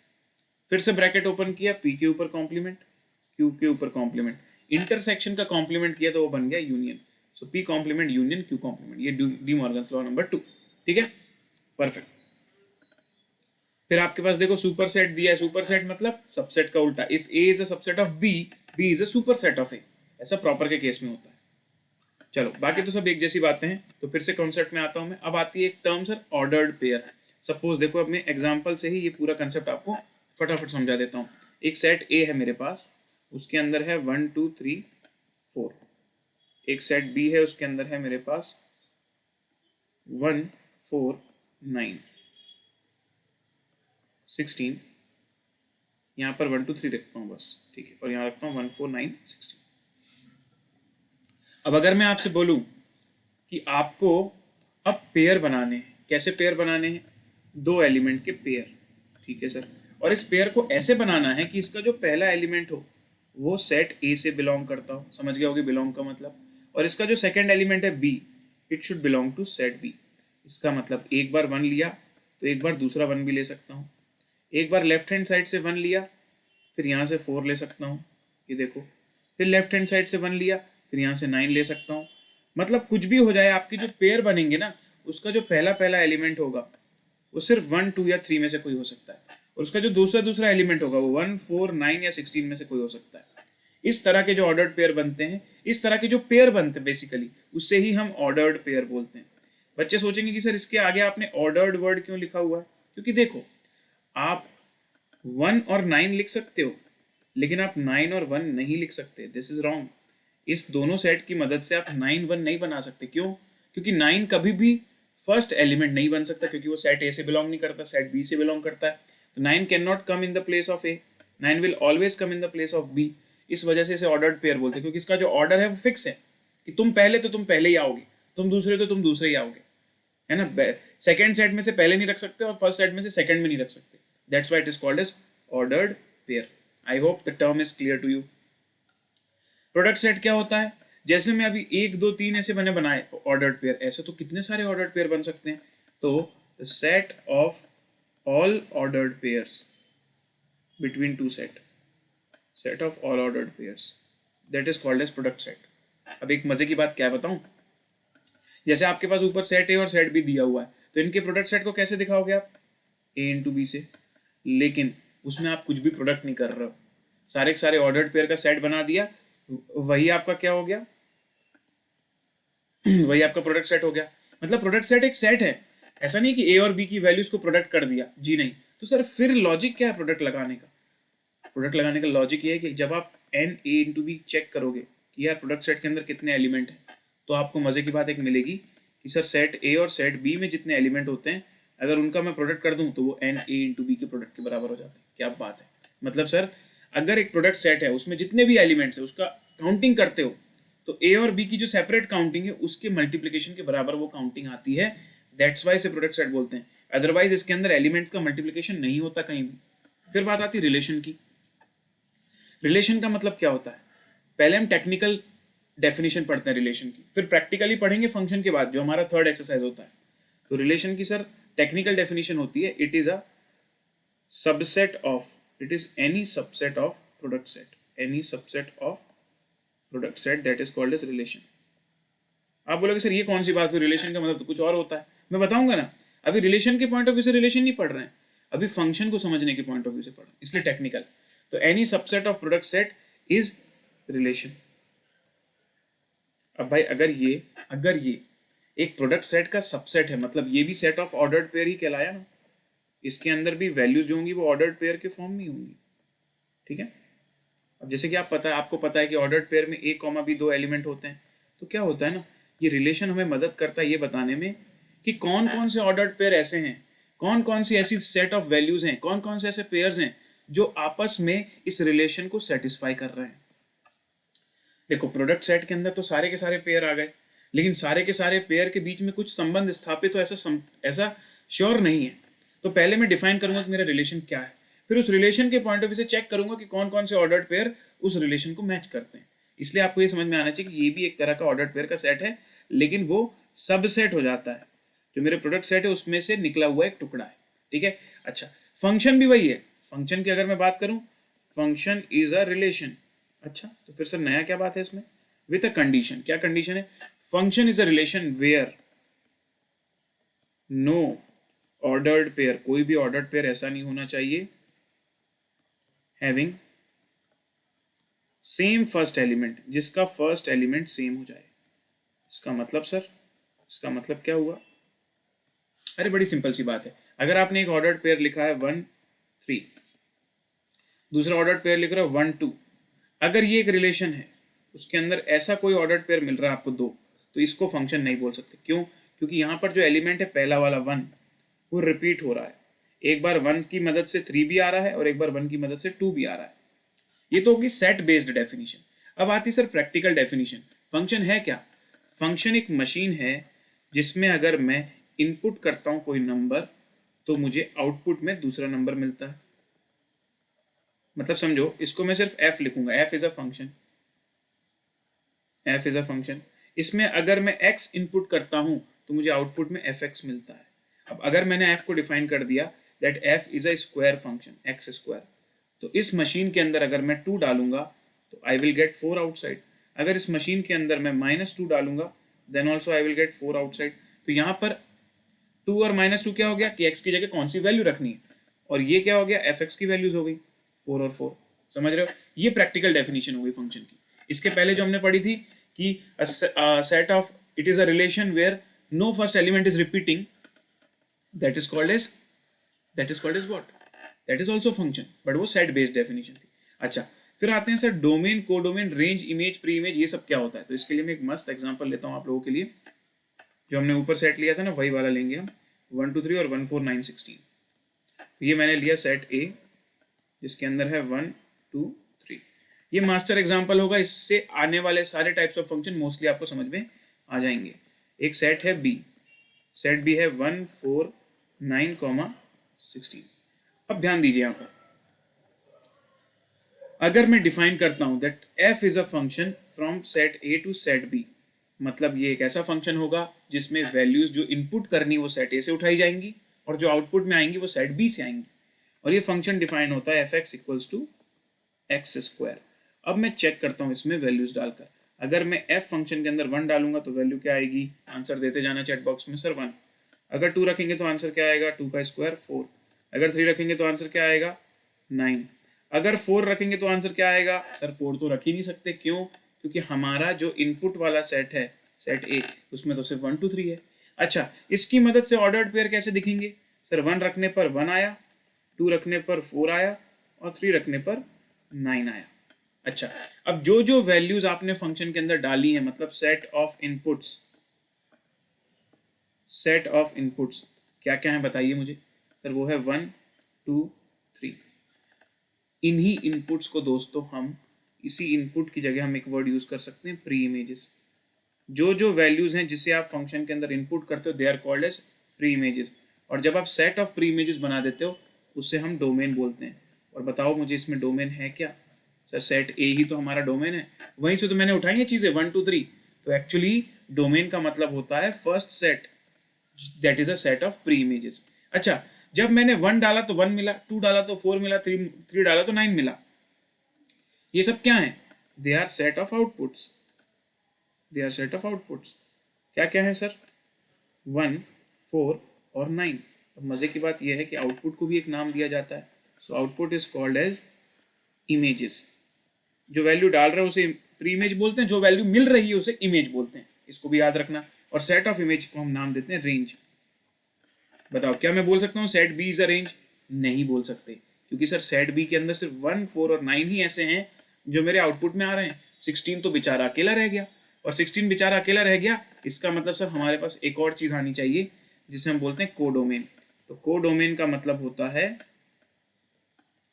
फिर से ब्रैकेट ओपन किया, P के ऊपर कॉम्प्लीमेंट, Q के ऊपर कॉम्प्लीमेंट, इंटरसेक्शन का कॉम्प्लीमेंट किया तो वो बन गया union. So P complement union Q complement, ये डी मॉर्गन लॉ नंबर 2। ठीक है, परफेक्ट। फिर आपके पास देखो सुपर सेट दिया है, सुपर सेट मतलब सबसेट का उल्टा। If A is a subset of B, B is a super set of A, ऐसा प्रॉपर के केस में होता है। चलो बाकी तो सब एक जैसी बातें हैं, तो फिर से कॉन्सेप्ट में आता हूं मैं। अब आती है एक term sir, ordered pair. Suppose देखो, अब मैं एग्जांपल से ही ये पूरा कंसेप्ट आपको फटाफट समझा देता हूँ। एक सेट A है मेरे पास, उसके अंदर है 1 2 3 4। एक सेट B है, उसके अंदर है मेरे पास 1 4 9 16। यहाँ पर 1 2 3 रखता हूँ बस, ठीक है, और यहाँ रखता हूँ 1 4 9 16। अब अगर मैं आपसे बोलूं कि आपको अब पेयर बनाने हैं, कैसे पेयर बनाने हैं? दो एलिमेंट के पेयर, ठीक है सर, और इस पेयर को ऐसे बनाना है कि इसका जो पहला एलिमेंट हो वो सेट ए से बिलोंग करता हो, समझ गया होगी बिलोंग का मतलब, और इसका जो सेकंड एलिमेंट है B, it should belong to set B. इसका मतलब एक बार 1 लिया तो एक बार दूसरा 1 भी ले सकता हूँ, एक बार लेफ्ट हैंड साइड से 1 लिया फिर यहाँ से 4 ले सकता हूँ, ये देखो, फिर लेफ्ट हैंड साइड से 1 लिया फिर यहाँ से 9 ले सकता हूँ। मतलब कुछ भी हो जाए, आपकी जो पेयर बनेंगे ना, उसका जो पहला एलिमेंट होगा वो सिर्फ 1 2 या 3 में से कोई हो सकता है, और उसका जो दूसरा एलिमेंट होगा वो 1 4 9 या 16 में से कोई हो सकता है। इस तरह के जो ऑर्डर्ड पेयर बनते हैं, इस तरह के जो पेयर बनते हैं बेसिकली, उससे ही हम ऑर्डर्ड पेयर बोलते हैं। बच्चे सोचेंगे कि सर इसके आगे आपने ऑर्डर्ड वर्ड क्यों लिखा हुआ है? क्योंकि देखो, आप 1 और 9 लिख सकते हो, लेकिन आप 9 और 1 नहीं लिख सकते, दिस इज रॉन्ग। इस दोनों सेट की मदद से आप 9 1 नहीं बना सकते। क्यों? क्योंकि 9 कभी भी फर्स्ट एलिमेंट नहीं बन सकता, क्योंकि वो सेट ए से बिलोंग नहीं करता, सेट बी से बिलोंग करता है। तो 9 can not come in the place of A, 9 will always come in the place of B. इस वजह से इसे ऑर्डर्ड पेयर बोलते हैं, क्योंकि इसका जो ऑर्डर है वो फिक्स है कि तुम पहले तो तुम पहले ही आओगे, तुम दूसरे तो तुम दूसरे ही आओगे, है ना। सेकंड सेट में से पहले नहीं रख सकते और फर्स्ट सेट में से सेकंड में नहीं रख सकते। That's why it is called as ordered pair. I hope the term is clear to you. Product set क्या होता है? जैसे मैं अभी 1 2 3 ऐसे मैंने बनाए ऑर्डर्ड पेयर, ऐसे तो कितने सारे ऑर्डर्ड पेयर बन सकते हैं। तो the set of all ordered pairs between two set of all ordered pairs, that is called as product set. अब एक मजे की बात क्या बताऊं, जैसे आपके पास ऊपर सेट ए और सेट बी दिया हुआ है, तो इनके प्रोडक्ट सेट को कैसे दिखाओगे आप? ए इंटू बी से, लेकिन उसमें आप कुछ भी प्रोडक्ट नहीं कर रहे हो, सारे के सारे ऑर्डर्ड पेयर का सेट बना दिया, वही आपका क्या हो गया? वही आपका प्रोडक्ट सेट हो गया। मतलब प्रोडक्ट सेट एक सेट है, ऐसा नहीं कि ए और बी की वैल्यूज को प्रोडक्ट कर दिया, जी नहीं। तो सर फिर लॉजिक क्या है प्रोडक्ट लगाने का? प्रोडक्ट लगाने का लॉजिक ये है कि जब आप n A into B check करोगे कि यार प्रोडक्ट सेट के अंदर कितने एलिमेंट हैं, तो आपको मजे की बात एक मिलेगी कि सर सेट ए और सेट बी में जितने एलिमेंट होते हैं, अगर उनका मैं प्रोडक्ट कर दूं तो वो एन ए इंटू बी के प्रोडक्ट के बराबर हो जाते हैं। क्या बात है! मतलब सर अगर एक प्रोडक्ट सेट है, उसमें जितने भी एलिमेंट्स है उसका काउंटिंग करते हो, तो ए और बी की जो सेपरेट काउंटिंग है उसके मल्टीप्लीकेशन के बराबर वो काउंटिंग आती है। दैट्स वाई से प्रोडक्ट सेट बोलते हैं। अदरवाइज इसके अंदर एलिमेंट्स का मल्टीप्लिकेशन नहीं होता कहीं भी। फिर बात आती है रिलेशन की। रिलेशन का मतलब क्या होता है? पहले हम टेक्निकल डेफिनेशन पढ़ते हैं रिलेशन की, फिर प्रैक्टिकली पढ़ेंगे फंक्शन के बाद, जो हमारा थर्ड एक्सरसाइज होता है। तो रिलेशन की सर टेक्निकल डेफिनेशन होती है, it is a subset of, it is any subset of product set, any subset of product set that is called as relation. आप बोलोगे सर ये कौन सी बात हुई, रिलेशन का मतलब तो कुछ और होता है। मैं बताऊंगा ना, अभी रिलेशन के पॉइंट ऑफ व्यू से रिलेशन नहीं पढ़ रहे हैं, अभी फंक्शन को समझने के पॉइंट ऑफ व्यू से पढ़ रहे हैं, इसलिए टेक्निकल। तो any subset of product set is relation. अब भाई अगर ये एक प्रोडक्ट सेट का सबसेट है, मतलब ये भी सेट ऑफ ऑर्डर्ड पेयर ही कहलाया ना, इसके अंदर भी वैल्यूज जो होंगी वो ऑर्डर्ड पेयर के फॉर्म में होंगी, ठीक है। अब जैसे कि आपको पता है कि ऑर्डर्ड पेयर में a कॉमा b दो एलिमेंट होते हैं, तो क्या होता है ना, ये रिलेशन हमें मदद करता है ये बताने में कि कौन कौन से ऑर्डर्ड पेयर ऐसे हैं, कौन कौन सी ऐसी सेट ऑफ वैल्यूज हैं, कौन कौन से ऐसे पेयर्स हैं जो आपस में इस रिलेशन को सेटिस्फाई कर रहे हैं। देखो प्रोडक्ट सेट के अंदर तो सारे के सारे पेयर आ गए, लेकिन सारे के सारे पेयर के बीच में कुछ संबंध स्थापित तो ऐसा श्योर नहीं है। तो पहले मैं डिफाइन करूंगा कि मेरा रिलेशन क्या है, फिर उस रिलेशन के पॉइंट ऑफ व्यू से चेक करूंगा कि कौन कौन से ऑर्डर्ड पेयर उस रिलेशन को मैच करते हैं। इसलिए आपको ये समझ में आना चाहिए कि ये भी एक तरह का ऑर्डर्ड पेयर का सेट है, लेकिन वो सबसेट हो जाता है, जो मेरे प्रोडक्ट सेट है उसमें से निकला हुआ एक टुकड़ा है, ठीक है। अच्छा, फंक्शन भी वही है। फंक्शन की अगर मैं बात करूं, फंक्शन इज अ रिलेशन। अच्छा, तो फिर सर नया क्या बात है इसमें? With a condition. क्या कंडीशन है? Function is a relation where no ordered pair, कोई भी ऑर्डर्ड पेयर ऐसा नहीं होना चाहिए, हैविंग सेम फर्स्ट एलिमेंट, जिसका फर्स्ट एलिमेंट सेम हो जाए। इसका मतलब सर, इसका मतलब क्या हुआ? अरे बड़ी सिंपल सी बात है। अगर आपने एक ऑर्डर्ड पेयर लिखा है 1 3, दूसरा ऑर्डर्ड पेयर लिख रहा है 1 2, अगर ये एक रिलेशन है, उसके अंदर ऐसा कोई ऑर्डर्ड पेयर मिल रहा है आपको 2, तो इसको फंक्शन नहीं बोल सकते। क्यों? क्योंकि यहाँ पर जो एलिमेंट है पहला वाला 1, वो रिपीट हो रहा है। एक बार 1 की मदद से 3 भी आ रहा है और एक बार 1 की मदद से 2 भी आ रहा है। ये तो होगी सेट बेस्ड डेफिनेशन। अब आती सर प्रैक्टिकल डेफिनेशन। फंक्शन है क्या? फंक्शन एक मशीन है जिसमें अगर मैं इनपुट करता हूं कोई नंबर, तो मुझे आउटपुट में दूसरा नंबर मिलता है। मतलब समझो, इसको मैं सिर्फ f लिखूंगा, f is a function, f is a function. इसमें अगर मैं x इनपुट करता हूं तो मुझे आउटपुट में fx मिलता है। अब अगर मैंने f को डिफाइन कर दिया that f is a square function, x square, तो इस मशीन के अंदर अगर मैं 2 डालूंगा तो आई विल गेट 4 आउटसाइड। अगर इस मशीन के अंदर मैं -2 डालूंगा then also I will get 4 outside. तो यहाँ पर 2 और -2 क्या हो गया कि x की जगह कौन सी वैल्यू रखनी है, और ये क्या हो गया, fx की वैल्यूज हो गई 4 और 4। समझ रहे हो? ये प्रैक्टिकल डेफिनेशन हो गई फंक्शन की। इसके पहले जो हमने पढ़ी थी कि set of, it is a relation where no first element is repeating, that is called as what, that is also function, but वो सेट बेस्ड डेफिनेशन थी। अच्छा, फिर आते हैं sir domain, codomain, range, image, pre image, ये सब क्या होता है। तो इसके लिए मैं एक मस्त एग्जांपल लेता हूँ आप लोगों के लिए। जो हमने ऊपर सेट लिया था ना, वही वाला लेंगे हम, 1 2 3 और 1 4 9 16। तो ये मैंने लिया सेट ए जिसके अंदर है 1 2 3। ये मास्टर एग्जांपल होगा, इससे आने वाले सारे टाइप्स ऑफ फंक्शन मोस्टली आपको समझ में आ जाएंगे। एक सेट है बी, सेट बी है 1 4 9 16। अब ध्यान दीजिए यहाँ पर, अगर मैं डिफाइन करता हूं that f is a function from set a to set b, मतलब ये एक ऐसा फंक्शन होगा जिसमें वैल्यूज जो इनपुट करनी वो सेट a से उठाई जाएंगी और जो आउटपुट में आएंगी वो सेट b से आएंगी, और ये फंक्शन डिफाइन होता है f(x equals to x square. अब मैं चेक करता हूँ इसमें वैल्यूज डालकर, अगर मैं f फंक्शन के अंदर 1 डालूंगा तो वैल्यू क्या आएगी, आंसर देते जाना चैट बॉक्स में, सर 1। अगर 2 रखेंगे तो आंसर क्या आएगा, 2 का स्क्वायर 4। अगर 3 रखेंगे तो आंसर क्या आएगा, 9। अगर 4 रखेंगे तो आंसर क्या आएगा, सर 4 तो रख ही नहीं सकते। क्यों? क्योंकि हमारा जो इनपुट वाला सेट है, सेट ए, उसमें तो सिर्फ 1 2 3 है। अच्छा, इसकी मदद से ऑर्डर्ड पेयर कैसे दिखेंगे, सर 1 रखने पर 1 आया, 2 रखने पर 4 आया और 3 रखने पर 9 आया। अच्छा, अब जो जो वैल्यूज आपने फंक्शन के अंदर डाली है, मतलब set of inputs, set of inputs क्या क्या है बताइए मुझे। सर वो है 1 2 3। इन्हीं इनपुट्स को दोस्तों हम, इसी इनपुट की जगह हम एक वर्ड यूज कर सकते हैं, प्री इमेजेस। जो जो वैल्यूज हैं जिसे आप फंक्शन के अंदर इनपुट करते हो they are called as pre images, और जब आप सेट ऑफ प्री इमेजेस बना देते हो उससे हम डोमेन बोलते हैं। और बताओ मुझे इसमें डोमेन है क्या? सर सेट ए ही तो हमारा डोमेन है, वहीं से तो मैंने उठाई है चीजें 1 2 3। तो एक्चुअली डोमेन का मतलब होता है first set, that is a set of pre images. अच्छा, जब मैंने 1 डाला तो 1 मिला, 2 डाला तो 4 मिला, 3 डाला तो 9 मिला। ये सब क्या है? They are set of outputs, they are set of outputs. क्या क्या है सर? 1 4 और 9। अब मजे की बात यह है कि आउटपुट को भी एक नाम दिया जाता है। So output is called as images. जो वैल्यू डाल रहे हैं उसे प्री इमेज बोलते हैं, जो वैल्यू मिल रही है उसे इमेज बोलते हैं, इसको भी याद रखना। और सेट ऑफ इमेज को हम नाम देते हैं रेंज। बताओ क्या मैं बोल सकता हूँ set B is a range? नहीं बोल सकते, क्योंकि सर सेट बी के अंदर सिर्फ 1 4 और 9 ही ऐसे हैं जो मेरे आउटपुट में आ रहे हैं। 16 तो बेचारा अकेला रह गया, और 16 बेचारा अकेला रह गया इसका मतलब सर हमारे पास एक और चीज आनी चाहिए जिसे हम बोलते हैं कोडोमेन। तो कोडोमेन का मतलब होता है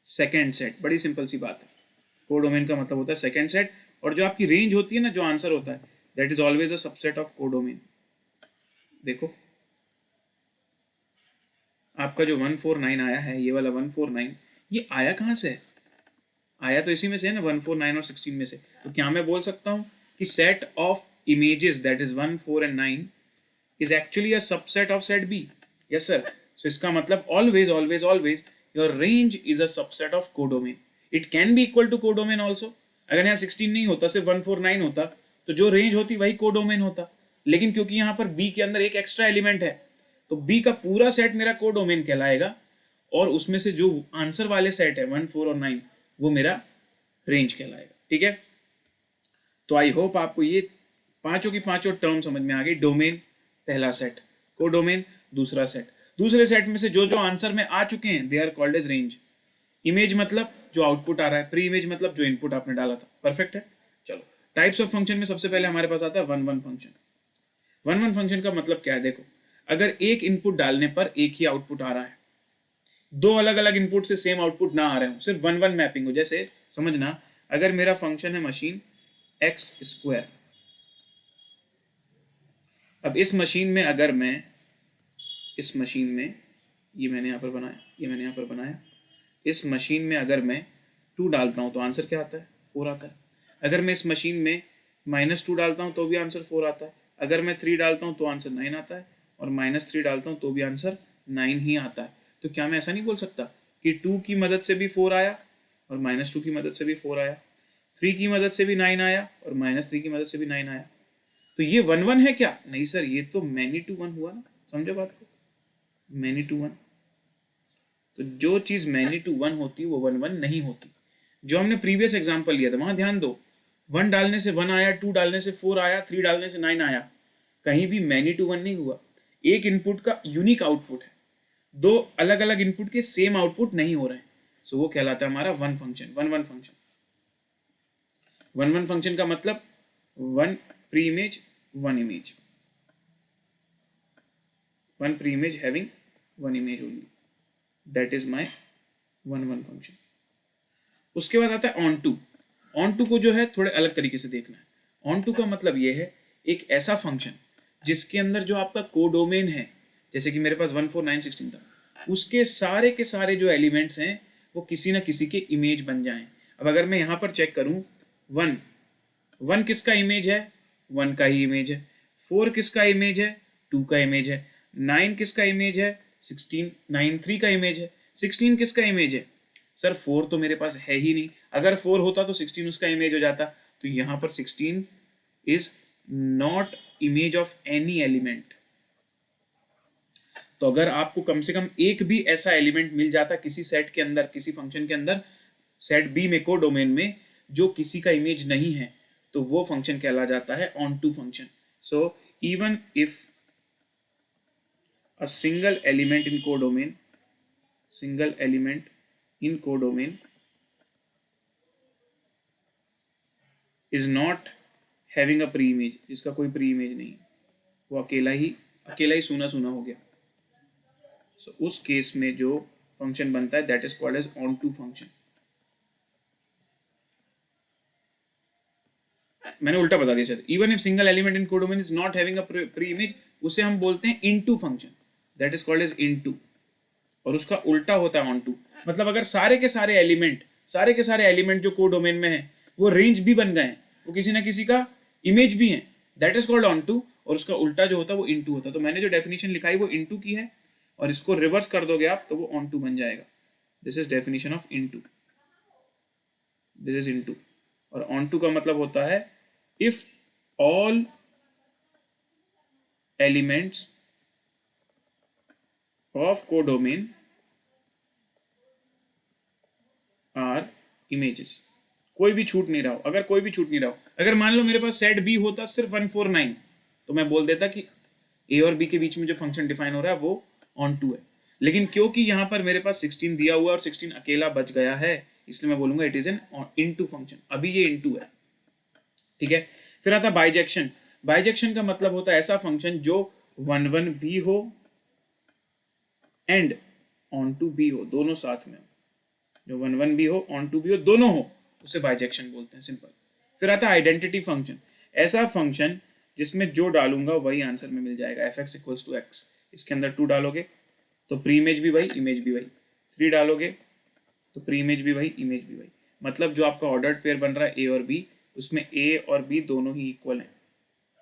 सेकेंड सेट। बड़ी सिंपल सी बात है, कोडोमेन का मतलब होता है सेकेंड सेट। और जो आपकी रेंज होती है ना, जो आंसर होता है, that is always a subset of codomain. देखो आपका जो 149 आया है, ये वाला 149, ये आया कहाँ से है? आया तो इसी में से है ना, 149 और 16 में से। तो क्या मैं बोल सकता हूँ कि set of images that is 1 4 and 9 is actually a subset of set B? Yes sir. So इसका मतलब always always always your range is a subset of codomain. It can be equal to codomain also. अगर यहाँ 16 नहीं होता, सिर्फ 149 होता, तो जो रेंज होती वही कोडोमेन होता। लेकिन क्योंकि यहाँ पर बी के अंदर एक एक्स्ट्रा एलिमेंट है, तो बी का पूरा सेट मेरा कोडोमेन कहलाएगा, और उसमें से जो आंसर वाले सेट है 1 4 और 9 वो मेरा रेंज कहलाएगा। ठीक है, तो आई होप आपको ये पांचों की पांचों टर्म समझ में आ गई। डोमेन पहला सेट, कोडोमेन दूसरा सेट। दूसरे सेट में से जो जो आंसर में आ चुके हैं they are called as range. Image मतलब जो आउटपुट आ रहा है, प्री इमेज मतलब जो इनपुट आपने डाला था। परफेक्ट है। चलो, टाइप्स ऑफ फंक्शन में सबसे पहले हमारे पास आता है one one function. One one function का मतलब क्या है? देखो, अगर एक इनपुट डालने पर एक ही आउटपुट आ रहा है, दो अलग अलग इनपुट से सेम आउटपुट ना आ रहे हो, सिर्फ वन वन मैपिंग हो। जैसे समझना, अगर मेरा फंक्शन है मशीन एक्स स्क्वायर, अब इस मशीन में अगर मैं इस मशीन में, ये मैंने यहाँ पर बनाया, ये मैंने यहाँ पर बनाया, इस मशीन में अगर मैं 2 डालता हूँ तो आंसर क्या आता है? 4 आता है। अगर मैं इस मशीन में -2 डालता हूँ तो भी आंसर 4 आता है। अगर मैं 3 डालता हूँ तो आंसर 9 आता है, और -3 डालता हूँ तो भी आंसर 9 ही आता है। तो क्या मैं ऐसा नहीं बोल सकता कि 2 की मदद से भी 4 आया और -2 की मदद से भी 4 आया, 3 की मदद से भी 9 आया और -3 की मदद से भी 9 आया? तो ये 1 1 है क्या? नहीं सर, ये तो मैनी टू वन हुआ ना। समझो बात को, मैनी टू वन। तो जो चीज मैनी टू वन होती वो 1 1 नहीं होती। जो हमने प्रीवियस एग्जांपल लिया था वहां ध्यान दो, 1 डालने से 1 आया, 2 डालने से 4 आया, 3 डालने से 9 आया। कहीं भी मैनी टू वन नहीं हुआ। एक इनपुट का यूनिक आउटपुट है, दो अलग अलग इनपुट के सेम आउटपुट नहीं हो रहे हैं। सो वो कहलाता है हमारा one function, one one function. One one function का मतलब 1 pre image 1 image, 1 pre image having 1 image only, that is my one one function. उसके बाद आता है ऑन टू। ऑन टू को जो है थोड़े अलग तरीके से देखना है। ऑन टू का मतलब ये है एक ऐसा फंक्शन जिसके अंदर जो आपका कोडोमेन है, जैसे कि मेरे पास 1 4 9 16 था, उसके सारे के सारे जो एलिमेंट्स हैं वो किसी ना किसी के इमेज बन जाएं। अब अगर मैं यहाँ पर चेक करूँ, 1 किसका इमेज है? 1 का ही इमेज है। 4 किसका इमेज है? 2 का इमेज है। 9 किसका इमेज है? 16 9 3 का इमेज है। 16 किसका इमेज है? सर 4 तो मेरे पास है ही नहीं। अगर 4 होता तो 16 उसका इमेज हो जाता। तो यहाँ पर 16 is not image of any element. तो अगर आपको कम से कम एक भी ऐसा एलिमेंट मिल जाता किसी सेट के अंदर, किसी फंक्शन के अंदर, सेट बी में, को डोमेन में, जो किसी का इमेज नहीं है, तो वो फंक्शन कहला जाता है onto function. So even if a single element in codomain, single element in codomain is not having a pre image, जिसका कोई प्री इमेज नहीं, वो अकेला ही सूना सूना हो गया। सो उस केस में जो फंक्शन बनता है that is called as onto function. मैंने उल्टा बता दिया sir. Even if single element in codomain is not having a pre image, उसे हम बोलते हैं into function, that is called as into, और उसका उल्टा होता है ऑन टू। मतलब अगर सारे के सारे एलिमेंट जो कोडोमेन में है वो रेंज भी बन गए हैं, वो किसी ना किसी का इमेज भी है, that is called onto, और उसका उल्टा जो होता है वो इनटू होता है। तो मैंने जो डेफिनेशन लिखाई वो इनटू की है, और इसको रिवर्स कर दोगे आप तो वो ऑन टू बन जाएगा। This is definition of into, this is into. और ऑन टू का मतलब होता है if all elements of codomain are images. कोई भी छूट नहीं रहा हो, अगर कोई भी छूट नहीं रहा हो, अगर मान लो मेरे पास सेट बी होता सिर्फ 149, तो मैं बोल देता कि ए और बी के बीच में जो फंक्शन डिफाइन हो रहा है वो ऑन टू है। लेकिन क्योंकि यहाँ पर मेरे पास 16 दिया हुआ है और 16 अकेला बच गया है, इसलिए मैं बोलूंगा it is an into function. अभी ये इनटू है, ठीक है। फिर आता बाइजेक्शन। बाइजेक्शन का मतलब होता है ऐसा फंक्शन जो 1 भी हो एंड ऑन टू भी हो, दोनों साथ में। जो 1 भी हो, ऑन टू भी हो, दोनों हो, उसे बाइजेक्शन बोलते हैं, सिंपल। फिर आता है आइडेंटिटी फंक्शन। ऐसा फंक्शन जिसमें जो डालूंगा वही आंसर में मिल जाएगा। F x equals to x, इसके अंदर 2 डालोगे तो प्री इमेज भी वही, इमेज भी वही। 3 डालोगे तो प्री इमेज भी वही, इमेज भी वही। मतलब जो आपका ऑर्डर्ड पेयर बन रहा है ए और बी, उसमें ए और बी दोनों ही इक्वल हैं।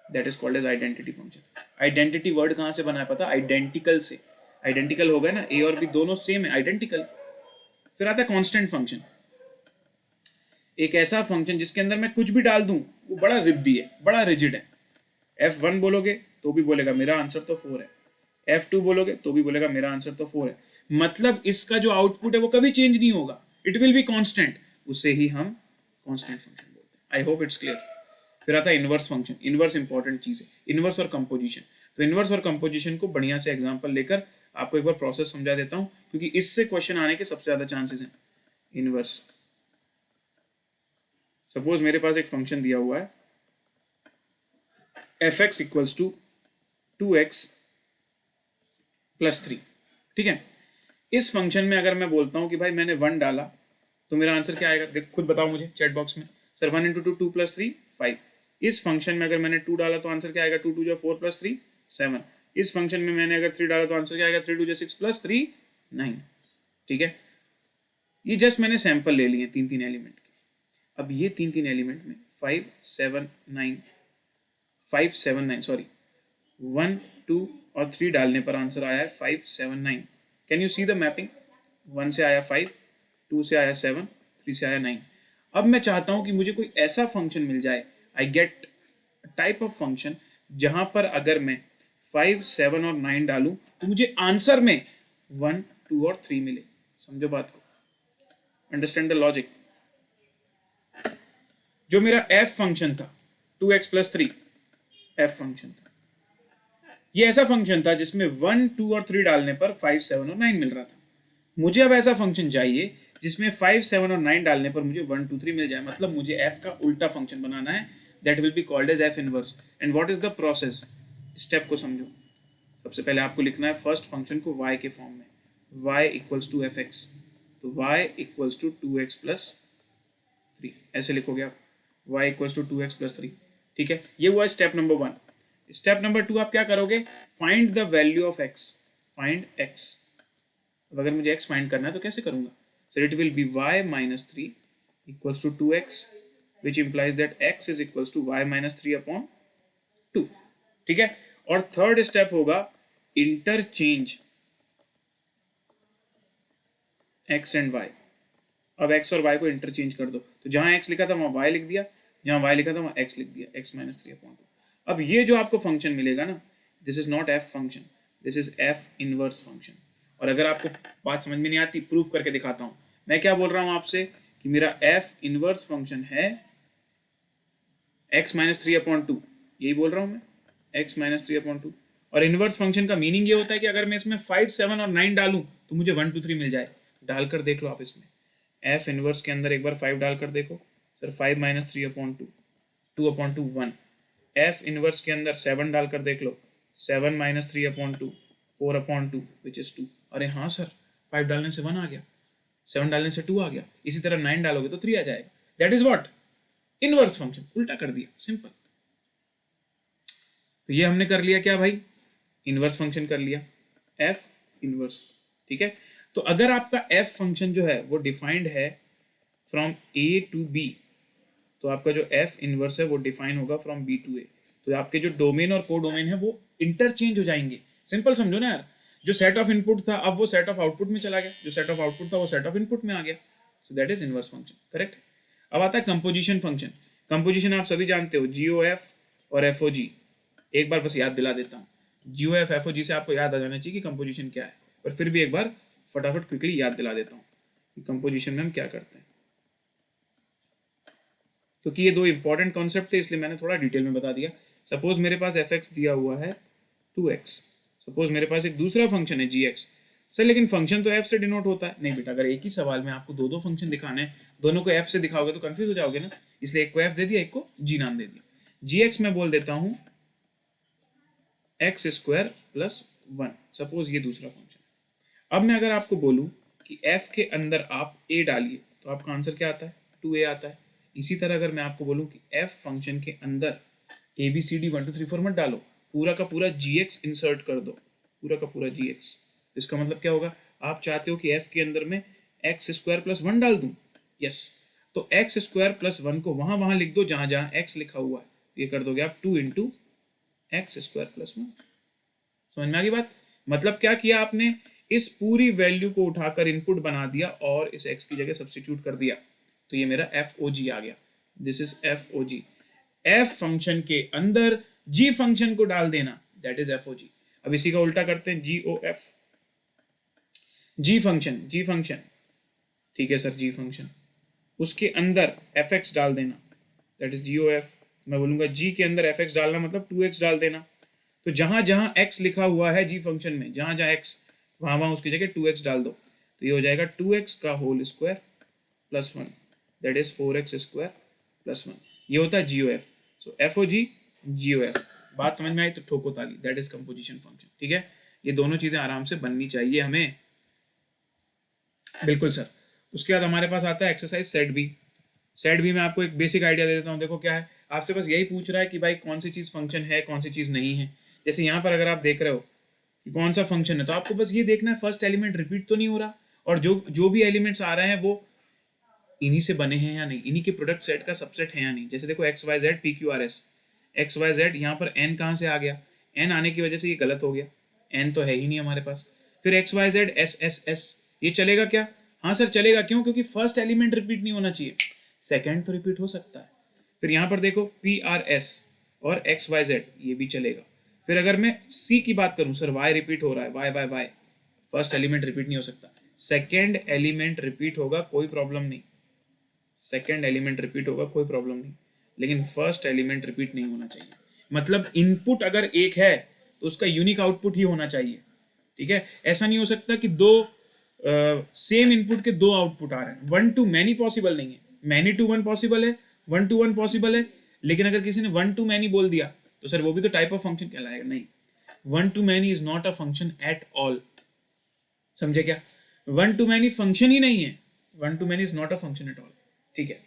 That is called as identity function. Identity word कहाँ से बना है पता? आइडेंटिकल से। आइडेंटिकल हो गया ना, ए और बी दोनों सेम है, आइडेंटिकल। फिर आता है कांस्टेंट फंक्शन। एक ऐसा फंक्शन जिसके अंदर मैं कुछ भी डाल दूं वो बड़ा जिद्दी है, बड़ा रिजिड है। F1 बोलोगे तो भी बोलेगा मेरा आंसर तो 4 है, F2 बोलोगे तो भी बोलेगा मेरा आंसर तो 4 है। मतलब इसका जो आउटपुट है वो कभी चेंज नहीं होगा, इट विल बी कांस्टेंट। उसे ही हम कांस्टेंट फंक्शन बोलते हैं। I hope it's clear. फिर आता है इनवर्स फंक्शन। इनवर्स इंपॉर्टेंट चीज है, इनवर्स और कंपोजिशन। तो इनवर्स और कंपोजिशन को बढ़िया से एग्जांपल लेकर आपको एक बार प्रोसेस समझा देता हूं, क्योंकि इससे क्वेश्चन आने के सबसे ज्यादा चांसेस हैं। इनवर्स, सपोज मेरे पास एक फंक्शन दिया हुआ है f x equals to 2x plus 3, ठीक है। इस फंक्शन में अगर मैं बोलता हूं कि भाई मैंने 1 डाला तो मेरा आंसर क्या आएगा? देख खुद बताओ मुझे चैट बॉक्स में। Sir 1 into 2 plus 3 5। इस फंक्शन में अगर मैंने 2 डाला तो आंसर क्या आएगा? 2 2 4 प्लस 3 7। इस फंक्शन में मैंने अगर 3 डाला तो आंसर क्या आएगा? 3 2 6 प्लस 3 9, ठीक है। ये जस्ट मैंने सैंपल ले लिए 3 एलिमेंट के। अब ये 3 एलिमेंट में 5 7 9 सॉरी 1 2 और 3 डालने पर आंसर आया है 5 7 9। Can you see the mapping? 1 से आया 5, 2 से आया 7, 3 से आया 9। अब मैं चाहता हूं कि मुझे कोई ऐसा फंक्शन मिल जाए, I get type of function जहां पर अगर मैं 5 7 और 9 डालूं तो मुझे आंसर में 1 2 और 3 मिले। समझो बात को, अंडरस्टैंड द लॉजिक। जो मेरा f फंक्शन था 2x प्लस 3 f फंक्शन था, ये ऐसा फंक्शन था जिसमें 1 2 और 3 डालने पर 5 7 और 9 मिल रहा था। मुझे अब ऐसा फंक्शन चाहिए जिसमें 5 7 और 9 डालने पर मुझे 1 2 3 मिल जाए। मतलब मुझे f का उल्टा फंक्शन बनाना है, that will be called as f inverse. And what is the process? Step को समझो। सबसे पहले आपको लिखना है फर्स्ट फंक्शन को y के फॉर्म में, y equals to f x. तो y equals to 2x plus 3 ऐसे लिखोगे आप, y equals to 2x plus 3, ठीक है। ये हुआ स्टेप नंबर 1। स्टेप नंबर 2 आप क्या करोगे? Find the value of x, find x। अब अगर मुझे x फाइंड करना है तो कैसे करूंगा? So it will be y minus 3 equals to 2x, which implies that x is equals to y minus 3 upon 2, ठीक है। और थर्ड स्टेप होगा इंटरचेंज x एंड y। अब x और y को इंटरचेंज कर दो, तो जहां x लिखा था वहां y लिख दिया, जहां y लिखा था वहां x लिख दिया, x माइनस 3 अपॉन 2। अब ये जो आपको फंक्शन मिलेगा ना, this is not f function, this is f inverse function. और अगर आपको बात समझ में नहीं आती, प्रूफ करके दिखाता हूं। मैं क्या बोल रहा हूं आपसे कि मेरा f इनवर्स फंक्शन है x माइनस 3 अपॉन 2, यही बोल रहा हूं मैं, x माइनस 3 अपॉन 2। और इनवर्स फंक्शन का मीनिंग ये होता है कि अगर मैं इसमें 5 7 और 9 डालूं तो मुझे 1 2 3 मिल जाए। डालकर देख लो आप इसमें, f इनवर्स के अंदर एक बार 5 डालकर देखो। Sir 5 minus 3 upon 2, 2 upon 2 1। f inverse के अंदर 7 डालकर देख लो, 7 minus 3 upon 2, 4 upon 2 which is 2। अरे हाँ सर, 5 डालने से 1 आ गया, 7 डालने से 2 आ गया। इसी तरह 9 डालोगे तो 3 आ जाएगा। That is what? Inverse function, उल्टा कर दिया, सिंपल। तो ये हमने कर लिया क्या भाई? इनवर्स फंक्शन कर लिया, एफ इनवर्स, ठीक है। तो अगर आपका एफ फंक्शन जो है वो डिफाइंड है फ्रॉम ए टू बी, तो आपका जो एफ इनवर्स है वो डिफाइन होगा फ्रॉम बी टू ए। तो आपके जो डोमेन और को डोमेन है वो इंटरचेंज हो जाएंगे। सिंपल समझो ना यार, जो सेट ऑफ इनपुट था अब वो सेट ऑफ आउटपुट में चला गया, जो सेट ऑफ आउटपुट था वो सेट ऑफ इनपुट में आ गया। So that is inverse function, correct. अब आता है कंपोजिशन फंक्शन। कंपोजिशन आप सभी जानते हो, जीओ एफ और एफ ओ जी। एक बार बस याद दिला देता हूँ, जीओ एफ एफ ओ जी से आपको याद आ जाना चाहिए कि कंपोजिशन क्या है, पर फिर भी एक बार फटाफट क्विकली याद दिला देता हूँ कि कंपोजिशन में हम क्या करते हैं, क्योंकि ये दो इंपॉर्टेंट कॉन्सेप्ट थे इसलिए मैंने थोड़ा डिटेल में बता दिया। सपोज मेरे पास एफ एक्स दिया हुआ है 2x, सपोज मेरे पास एक दूसरा फंक्शन है जी एक्स। सर लेकिन फंक्शन तो एफ से डिनोट होता है। नहीं बेटा, अगर एक ही सवाल में आपको दो दो फंक्शन दिखाने हैं, दोनों को एफ से दिखाओगे तो कंफ्यूज हो जाओगे ना, इसलिए एक को एफ दे दिया, एक को जी नाम दे दिया। जी एक्स में बोल देता हूँ एक्स स्क्वायर प्लस 1, सपोज ये दूसरा फंक्शन। अब मैं अगर आपको बोलूँ कि एफ के अंदर आप ए डालिए तो आपका आंसर क्या आता है, 2a आता है। इसी तरह अगर मैं आपको बोलूँ कि एफ फंक्शन के अंदर ए बी सी डी 1 2 3 4 मत डालो, पूरा का पूरा जी एक्स इंसर्ट कर दो, पूरा का पूरा जी एक्स। इसका मतलब क्या होगा, आप चाहते हो कि एफ के अंदर में एक्स स्क्वायर प्लस 1 डाल दूँ, यस। तो एक्स स्क्वायर प्लस 1 को वहाँ वहाँ लिख दो जहाँ जहाँ एक्स लिखा हुआ है, ये कर दोगे आप 2 इंटू एक्स स्क्वायर प्लस 1। समझ में आ गई बात। मतलब क्या किया आपने, इस पूरी वैल्यू को उठाकर इनपुट बना दिया और इस x की जगह सब्स्टिट्यूट कर दिया, तो ये मेरा एफ ओ जी आ गया। This is f o g. F function के अंदर जी फंक्शन को डाल देना, that is f o g. अब इसी का उल्टा करते हैं, जी ओ एफ, जी फंक्शन, ठीक है सर, जी फंक्शन, उसके अंदर एफ एक्स डाल देना, that is g o f. मैं बोलूंगा जी के अंदर एफ एक्स डालना मतलब 2x डाल देना। तो जहां जहां x लिखा हुआ है जी फंक्शन में, जहां जहां x, वहां वहां उसकी जगह 2x डाल दो, तो ये हो जाएगा 2x का whole square plus 1, that is 4x square plus 1। ये होता है g o f. So f o g, g o f. बात समझ में आई तो ठोको ताली, दैट इज कंपोजिशन फंक्शन, ठीक है। ये दोनों चीजें आराम से बननी चाहिए हमें, बिल्कुल सर। उसके बाद हमारे पास आता है exercise set B. Set B में आपको एक बेसिक आइडिया दे देता हूँ। देखो क्या है, आपसे बस यही पूछ रहा है कि भाई कौन सी चीज़ फंक्शन है, कौन सी चीज़ नहीं है। जैसे यहाँ पर अगर आप देख रहे हो कि कौन सा फंक्शन है, तो आपको बस ये देखना है फर्स्ट एलिमेंट रिपीट तो नहीं हो रहा, और जो जो भी एलिमेंट्स आ रहे हैं वो इन्हीं से बने हैं या नहीं, इन्हीं के प्रोडक्ट सेट का सबसेट है या नहीं। जैसे देखो x y z p q r s, x y z, यहाँ पर एन कहाँ से आ गया, एन आने की वजह से ये गलत हो गया, एन तो है ही नहीं हमारे पास। फिर x y z s s s, ये चलेगा क्या, हाँ सर चलेगा, क्यों, क्योंकि फर्स्ट एलिमेंट रिपीट नहीं होना चाहिए, सेकेंड तो रिपीट हो सकता है। फिर यहाँ पर देखो पी आर एस और एक्स वाई जेड, ये भी चलेगा। फिर अगर मैं सी की बात करूँ, सर वाई रिपीट हो रहा है, y y y, first element repeat नहीं हो सकता, सेकेंड एलिमेंट रिपीट होगा, कोई प्रॉब्लम नहीं, सेकेंड एलिमेंट रिपीट होगा कोई प्रॉब्लम नहीं, लेकिन फर्स्ट एलिमेंट रिपीट नहीं होना चाहिए। मतलब इनपुट अगर एक है तो उसका यूनिक आउटपुट ही होना चाहिए, ठीक है। ऐसा नहीं हो सकता कि दो सेम इनपुट के दो आउटपुट आ रहे हैं, वन टू मैनी पॉसिबल नहीं है, मैनी टू वन पॉसिबल है, वन टू वन पॉसिबल है, लेकिन अगर किसी ने वन टू मैनी बोल दिया तो सर वो भी तो टाइप ऑफ फंक्शन कहलाएगा, नहीं, one two many is not a function at all, समझे क्या, वन टू मैनी फंक्शन ही नहीं है, one two many is not a function at all, ठीक है।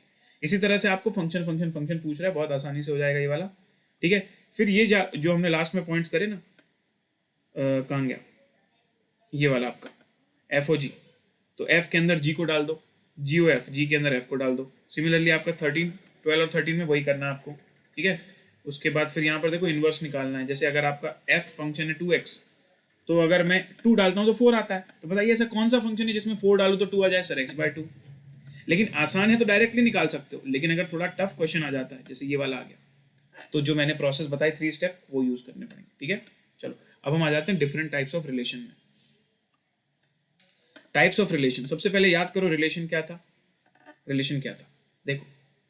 इसी तरह से आपको फंक्शन फंक्शन फंक्शन पूछ रहा है, बहुत आसानी से हो जाएगा ये वाला, ठीक है। फिर ये जो हमने लास्ट में पॉइंट्स करे ना, कहाँ गया ये वाला आपका एफ ओ जी, तो एफ के अंदर जी को डाल दो, जी ओ एफ, जी के अंदर एफ को डाल दो। सिमिलरली आपका 13, 12 और 13 में वही करना है आपको, ठीक है। उसके बाद फिर यहाँ पर देखो इन्वर्स निकालना है। जैसे अगर आपका एफ फंक्शन है 2x, तो अगर मैं 2 डालता हूँ तो 4 आता है, तो बताइए ऐसा कौन सा फंक्शन है जिसमें 4 डालू तो 2 आ जाए, सर x/2। लेकिन आसान है तो डायरेक्टली निकाल सकते हो, लेकिन अगर थोड़ा टफ क्वेश्चन आ जाता है जैसे ये वाला आ गया, तो जो मैंने प्रोसेस बताई 3 स्टेप वो यूज करने पड़ेंगे, ठीक है। चलो अब हम आ जाते हैं डिफरेंट टाइप्स ऑफ रिलेशन में। टाइप्स ऑफ रिलेशन, सबसे पहले याद करो रिलेशन क्या था, रिलेशन क्या था, देखो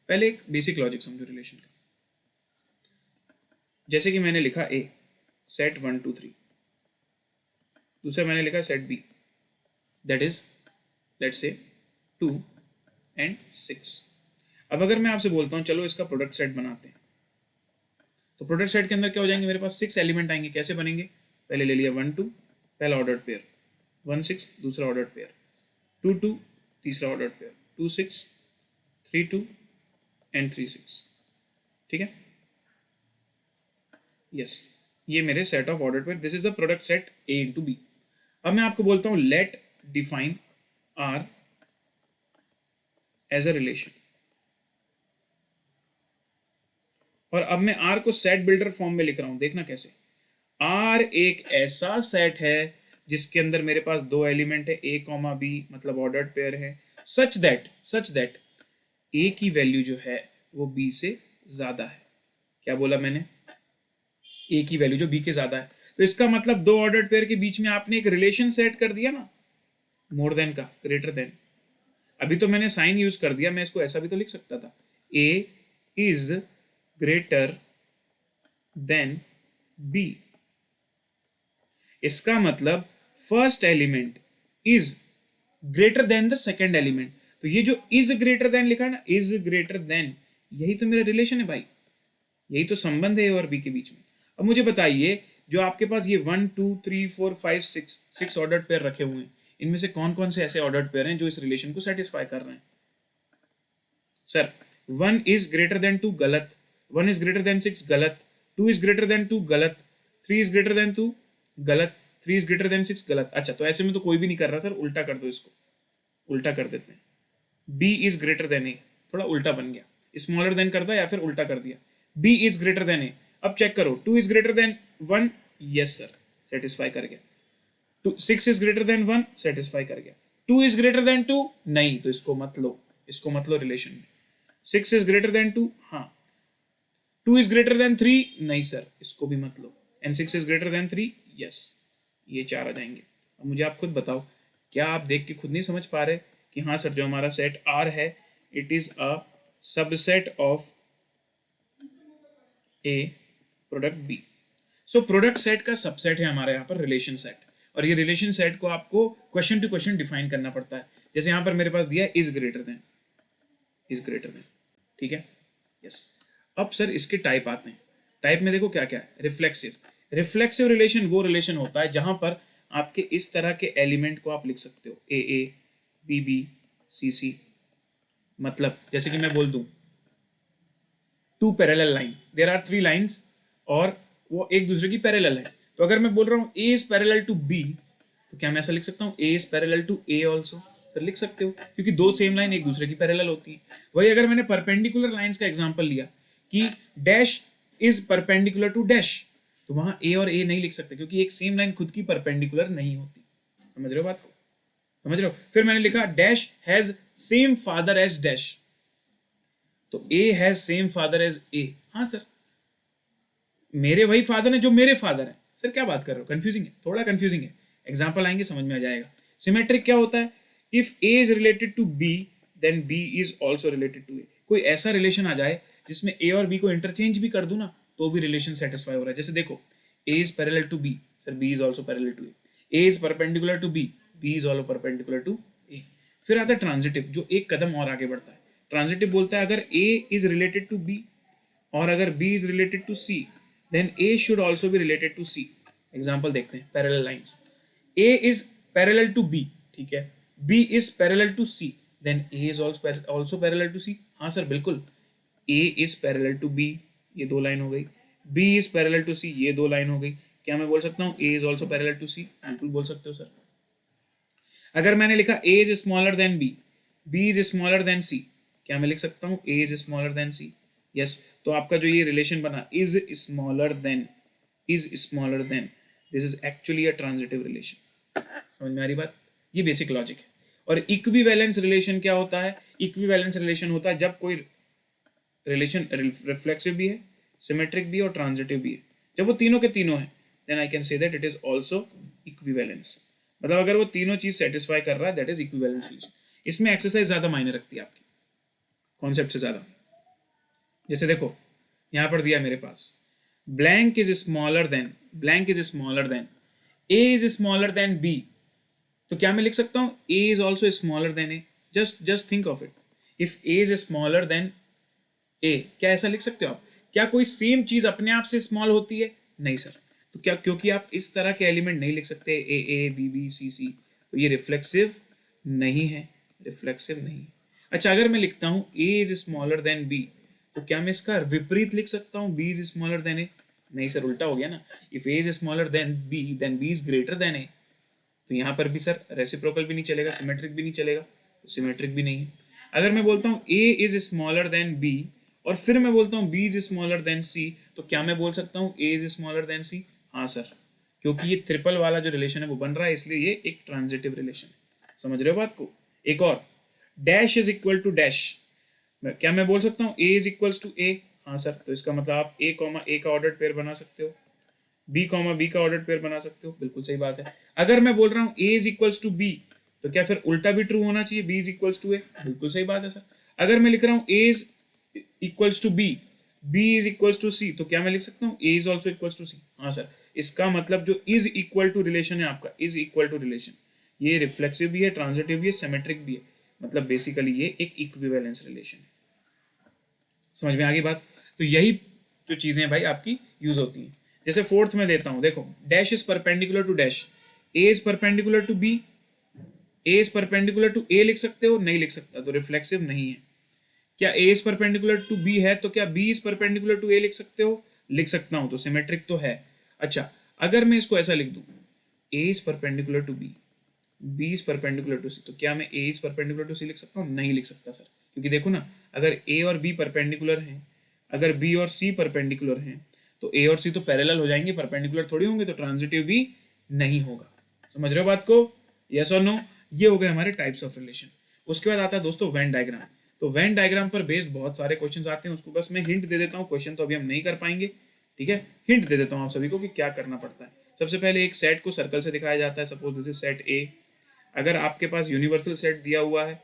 पहले एक बेसिक लॉजिक समझो रिलेशन का। जैसे कि मैंने लिखा ए, सेट 1 2 3, दूसरा मैंने लिखा set B, that is let's say 2 and 6। अब अगर मैं आपसे बोलता हूँ चलो इसका प्रोडक्ट सेट बनाते हैं, तो प्रोडक्ट सेट के अंदर क्या हो जाएंगे, मेरे पास 6 एलिमेंट आएंगे। कैसे बनेंगे, पहले ले लिया 1 2, पहला ऑर्डर्ड पेयर, 1 6 दूसरा ऑर्डर्ड पेयर, 2 2 तीसरा ऑर्डर्ड पेयर, 2 6 3 2 एंड 3 6, ठीक है। यस, ये मेरे set of ordered pair, this is the product set A into B. अब मैं आपको बोलता हूं let define R as a relation, और अब मैं आर को सेट बिल्डर फॉर्म में लिख रहा हूं, देखना कैसे। आर एक ऐसा सेट है जिसके अंदर मेरे पास दो एलिमेंट है ए कॉमा बी, मतलब ऑर्डर्ड पेयर है, सच दैट ए की वैल्यू जो है वो बी से ज्यादा है। क्या बोला मैंने? ए की वैल्यू जो बी के ज्यादा है, तो इसका मतलब दो ऑर्डर्ड पेयर के बीच में आपने एक रिलेशन सेट कर दिया ना, मोर देन का, ग्रेटर देन। अभी तो मैंने साइन यूज कर दिया, मैं इसको ऐसा भी तो लिख सकता था, ए इज ग्रेटर देन बी। इसका मतलब first element is greater then the second element. तो ये जो इज ग्रेटर देन लिखा है ना, इज ग्रेटर देन, यही तो मेरा रिलेशन है भाई, यही तो संबंध है ए और बी के बीच में। अब मुझे बताइए, जो आपके पास ये 1 2 3 4 5 6 ऑर्डर्ड पेयर रखे हुए हैं, इनमें से कौन कौन से ऐसे ऑर्डर्ड पेयर हैं जो इस रिलेशन को सेटिस्फाई कर रहे हैं? सर 1 इज ग्रेटर देन 2 गलत, 1 इज ग्रेटर देन 6 गलत, 2 इज ग्रेटर देन 2 गलत, 3 इज ग्रेटर देन 2 गलत, 3 इज ग्रेटर देन 6 गलत। अच्छा, तो ऐसे में तो कोई भी नहीं कर रहा सर, उल्टा कर दो इसको, उल्टा कर देते हैं। b इज ग्रेटर देन ए, थोड़ा उल्टा बन गया, स्मॉलर देन कर दिया या फिर उल्टा कर दिया। b इज ग्रेटर देन ए, अब चेक करो, 2 is greater then 1, yes sir, satisfy कर गया। 6 इज ग्रेटर देन 1, सेटिस्फाई कर गया। 2 इज ग्रेटर देन 2, नहीं, तो इसको मत लो, इसको मत लो रिलेशन में। 6 इज ग्रेटर देन 2, हाँ। 2 इज ग्रेटर देन 3, नहीं सर, इसको भी मत लो। And 6 is greater than 3, yes, ये चार आ जाएंगे। अब मुझे आप खुद बताओ, क्या आप देख के खुद नहीं समझ पा रहे कि हाँ सर, जो हमारा सेट आर है, it is a subset of A product B. So product set का सबसेट है हमारे यहाँ पर रिलेशन सेट, और ये रिलेशन सेट को आपको क्वेश्चन टू क्वेश्चन डिफाइन करना पड़ता है। जैसे यहाँ पर मेरे पास दिया इज ग्रेटर देन, ठीक है, यस। अब सर इसके टाइप आते हैं। टाइप में देखो क्या क्या है, रिफ्लेक्सिव रिलेशन वो रिलेशन होता है जहां पर आपके इस तरह के एलिमेंट को आप लिख सकते हो, ए बी बी सी सी। मतलब जैसे कि मैं बोल दूं two parallel line, there are 3 lines और वो एक दूसरे की पैरेलल है। तो अगर मैं बोल रहा हूँ A is parallel to B, तो क्या मैं ऐसा लिख सकता हूँ A is parallel to A also? Sir लिख सकते हो, क्योंकि दो सेम लाइन एक दूसरे की पैरेलल होती है। वही अगर मैंने परपेंडिकुलर लाइंस का एग्जांपल लिया कि dash is perpendicular to dash, तो वहां ए और ए नहीं लिख सकते, क्योंकि एक सेम लाइन खुद की परपेंडिकुलर नहीं होती। समझ रहे हो बात को? समझ रहे हो? फिर मैंने लिखा dash has same father as dash, तो A has same father as A. हाँ सर, मेरे वही फादर है जो मेरे फादर है। सर क्या बात कर रहे हो? कंफ्यूजिंग है, थोड़ा कंफ्यूजिंग है। एग्जाम्पल आएंगे समझ में आ जाएगा। सिमेट्रिक क्या होता है? If A is related to B then B is also related to A. कोई ऐसा रिलेशन आ जाए जिसमें ए और बी को इंटरचेंज भी कर दूं ना, तो भी रिलेशन सेटिस्फाई हो रहा है। जैसे देखो, A is parallel to B, sir B is also parallel to A is perpendicular to B is also perpendicular to A. फिर आता है ट्रांजिटिव, जो एक कदम और आगे बढ़ता है। ट्रांजिटिव बोलता है अगर A is related to B और अगर B is related to C, then A should also be related to C. Example देखते हैं, parallel lines. A is parallel to B, ठीक है, B is parallel to C, then A is also parallel to C। हाँ sir बिल्कुल, A is parallel to B, ये दो line हो गई। B is parallel to C, ये दो लाइन हो गई। क्या मैं बोल सकता हूँ A is also parallel to C? बिल्कुल बोल सकते हो सर। अगर मैंने लिखा A is smaller than B, B is smaller than C, क्या मैं लिख सकता हूँ A is smaller than C? Yes. तो आपका जो ये रिलेशन बना is smaller then, this is actually a transitive relation. समझ में आ रही बात? ये बेसिक लॉजिक है। और इक्विवेलेंस रिलेशन क्या होता है? इक्विवेलेंस रिलेशन होता है जब कोई रिलेशन रिफ्लेक्सिव भी है, सिमेट्रिक भी है और ट्रांजिटिव भी है। जब वो तीनों के तीनों है, then I can say that it is also equivalence. मतलब अगर वो तीनों चीज सेटिस्फाई कर रहा है, दैट इज इक्विवेलेंस रिलेशन। इसमें एक्सरसाइज ज्यादा मायने रखती है आपकी कॉन्सेप्ट से ज्यादा। जैसे देखो यहां पर दिया मेरे पास blank is smaller than A is smaller than B, तो क्या मैं लिख सकता हूं A is also smaller than A? Just think of it, if A is smaller than A, क्या ऐसा लिख सकते हो आप? क्या कोई सेम चीज अपने आप से स्मॉल होती है? नहीं सर। तो क्या, क्योंकि आप इस तरह के एलिमेंट नहीं लिख सकते ए बी बी सी सी, तो ये रिफ्लेक्सिव नहीं है, अच्छा अगर मैं लिखता हूं A is smaller than B, तो क्या मैं इसका विपरीत लिख सकता हूँ B is smaller than A? नहीं सर, उल्टा हो गया ना। If A is smaller than B is greater than A, तो यहाँ पर भी सर रेसिप्रोकल भी नहीं चलेगा, सिमेट्रिक भी नहीं चलेगा, तो सिमेट्रिक भी नहीं है। अगर मैं बोलता हूँ A is smaller than B और फिर मैं बोलता हूँ बी इज स्मॉलर देन सी, तो क्या मैं बोल सकता हूँ ए इज स्मॉलर देन सी? हाँ सर, क्योंकि ये ट्रिपल वाला जो रिलेशन है वो बन रहा है, इसलिए ये एक ट्रांजिटिव रिलेशन है। समझ रहे हो बात को? एक और, dash is equal to dash, क्या मैं बोल सकता हूँ A is equals to A? हाँ सर, तो इसका मतलब आप ए कॉमा ए का ऑर्डर पेयर बना सकते हो, बी कॉमा बी का ऑर्डर पेयर बना सकते हो, बिल्कुल सही बात है। अगर मैं बोल रहा हूँ A is equals to B, तो क्या फिर उल्टा भी ट्रू होना चाहिए, बी इज इक्वल्स टू ए? बिल्कुल सही बात है सर। अगर मैं लिख रहा हूँ A is equals to B, B is equals to C, तो क्या मैं लिख सकता हूँ A is also equals to C? हाँ सर, इसका मतलब जो इज इक्वल टू रिलेशन है आपका, इज इक्वल टू रिलेशन, ये रिफ्लेक्सिव भी है, ट्रांजिटिव भी है, सिमेट्रिक भी है, मतलब बेसिकली ये एक इक्विवेलेंस रिलेशन है। समझ में आ गई बात? तो यही जो चीजें भाई आपकी यूज होती हैं। जैसे फोर्थ में देता हूं, देखो, dash is perpendicular to dash, A is perpendicular to B, A is perpendicular to A लिख सकते हो? नहीं लिख सकता, तो रिफ्लेक्सिव नहीं है। क्या ए इज परपेंडिकुलर टू बी है, तो क्या B is perpendicular to A लिख सकते हो? लिख सकता हूं, तो सिमेट्रिक तो है। अच्छा, अगर मैं इसको ऐसा लिख दूं, A is perpendicular to B is perpendicular to C, तो क्या मैं A is perpendicular to C लिख सकता हूँ? नहीं लिख सकता सर, क्योंकि देखो ना, अगर ए और बी परपेंडिकुलर हैं, अगर बी और सी परपेंडिकुलर हैं, तो ए और सी तो पैरेलल हो जाएंगे, परपेंडिकुलर थोड़ी होंगे, तो ट्रांजिटिव भी नहीं होगा। समझ रहे हो बात को? यस और नो? ये हो गए हमारे टाइप्स ऑफ रिलेशन। उसके बाद आता है दोस्तों वेन डायग्राम। तो वेन डायग्राम पर बेस्ड बहुत सारे क्वेश्चंस आते हैं, उसको बस मैं हिंट दे देता हूँ, क्वेश्चन तो अभी हम नहीं कर पाएंगे, ठीक है? हिंट दे देता हूँ आप सभी को कि क्या करना पड़ता है। सबसे पहले एक सेट को सर्कल से दिखाया जाता है, सपोज दिस इज सेट ए। अगर आपके पास यूनिवर्सल सेट दिया हुआ है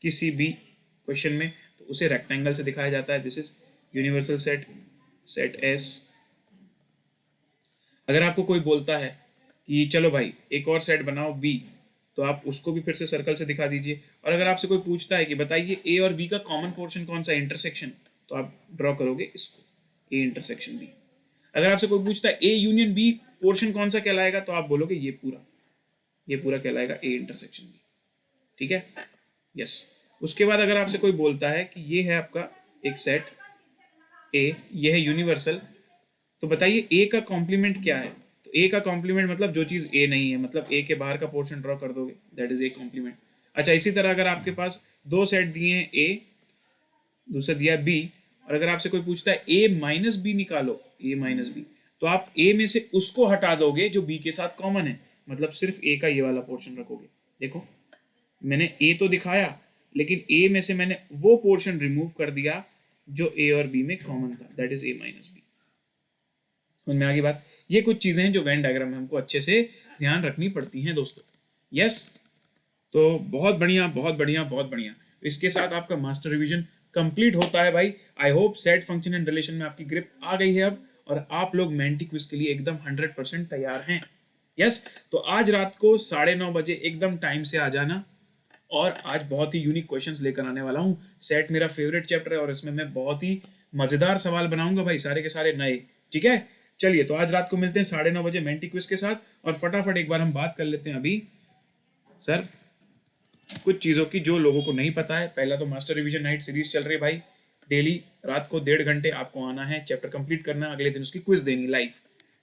किसी भी क्वेश्चन में, तो उसे रेक्टेंगल से दिखाया जाता है, this is universal set, set S. अगर आपको कोई बोलता है कि चलो भाई एक और सेट बनाओ बी, तो आप उसको भी फिर से सर्कल से दिखा दीजिए। और अगर आपसे कोई पूछता है कि बताइए ए और बी का कॉमन पोर्शन कौन सा, इंटरसेक्शन, तो आप ड्रॉ करोगे इसको, ए इंटरसेक्शन बी। अगर आपसे कोई पूछता है ए यूनियन बी पोर्शन कौन सा कहलाएगा, तो आप बोलोगे ये पूरा कहलाएगा ए इंटरसेक्शन बी, ठीक है? यस। उसके बाद अगर आपसे कोई बोलता है कि ये है आपका एक सेट ए, ये है यूनिवर्सल, तो बताइए ए का कॉम्प्लीमेंट क्या है? तो ए का कॉम्प्लीमेंट मतलब जो चीज ए नहीं है, मतलब ए के बाहर का पोर्शन ड्रॉ कर दोगे, दैट इज ए कॉम्प्लीमेंट। अच्छा, इसी तरह अगर आपके पास दो सेट दिए हैं ए, दूसरा दिया है बी, और अगर आपसे कोई पूछता है ए माइनस बी निकालो, ए माइनस बी, तो आप ए में से उसको हटा दोगे जो बी के साथ कॉमन है, मतलब सिर्फ ए का ये वाला पोर्शन रखोगे। देखो, मैंने ए तो दिखाया, लेकिन ए में से मैंने वो पोर्शन रिमूव कर दिया जो ए और बी में कॉमन था, that is A minus B. समझ में आ गई बात? ये कुछ चीजें हैं जो वेन डायग्राम में हमको अच्छे से ध्यान रखनी पड़ती हैं दोस्तों। यस, तो बहुत बढ़िया बहुत बढ़िया बहुत बढ़िया। तो इसके साथ आपका मास्टर रिवीजन कंप्लीट होता है भाई। I hope set function and relation में आपकी ग्रिप आ गई है अब, और आप लोग मेंटी क्विज के लिए एकदम 100% तैयार हैं। यस, तो आज रात को 9:30 बजे एकदम टाइम से आ जाना, और आज बहुत ही यूनिक क्वेश्चंस लेकर आने वाला हूँ। सेट मेरा फेवरेट चैप्टर है और इसमें मैं बहुत ही मजेदार सवाल बनाऊंगा भाई, सारे के सारे नए, ठीक है? चलिए, तो आज रात को मिलते हैं 9:30 बजे मेंटी क्विज के साथ, और फटाफट एक बार हम बात कर लेते हैं अभी सर कुछ चीज़ों की जो लोगों को नहीं पता है। पहला तो मास्टर रिवीजन नाइट सीरीज चल रही है भाई, डेली रात को 1.5 घंटे आपको आना है, चैप्टर कंप्लीट करना है, अगले दिन उसकी क्विज देनी लाइव,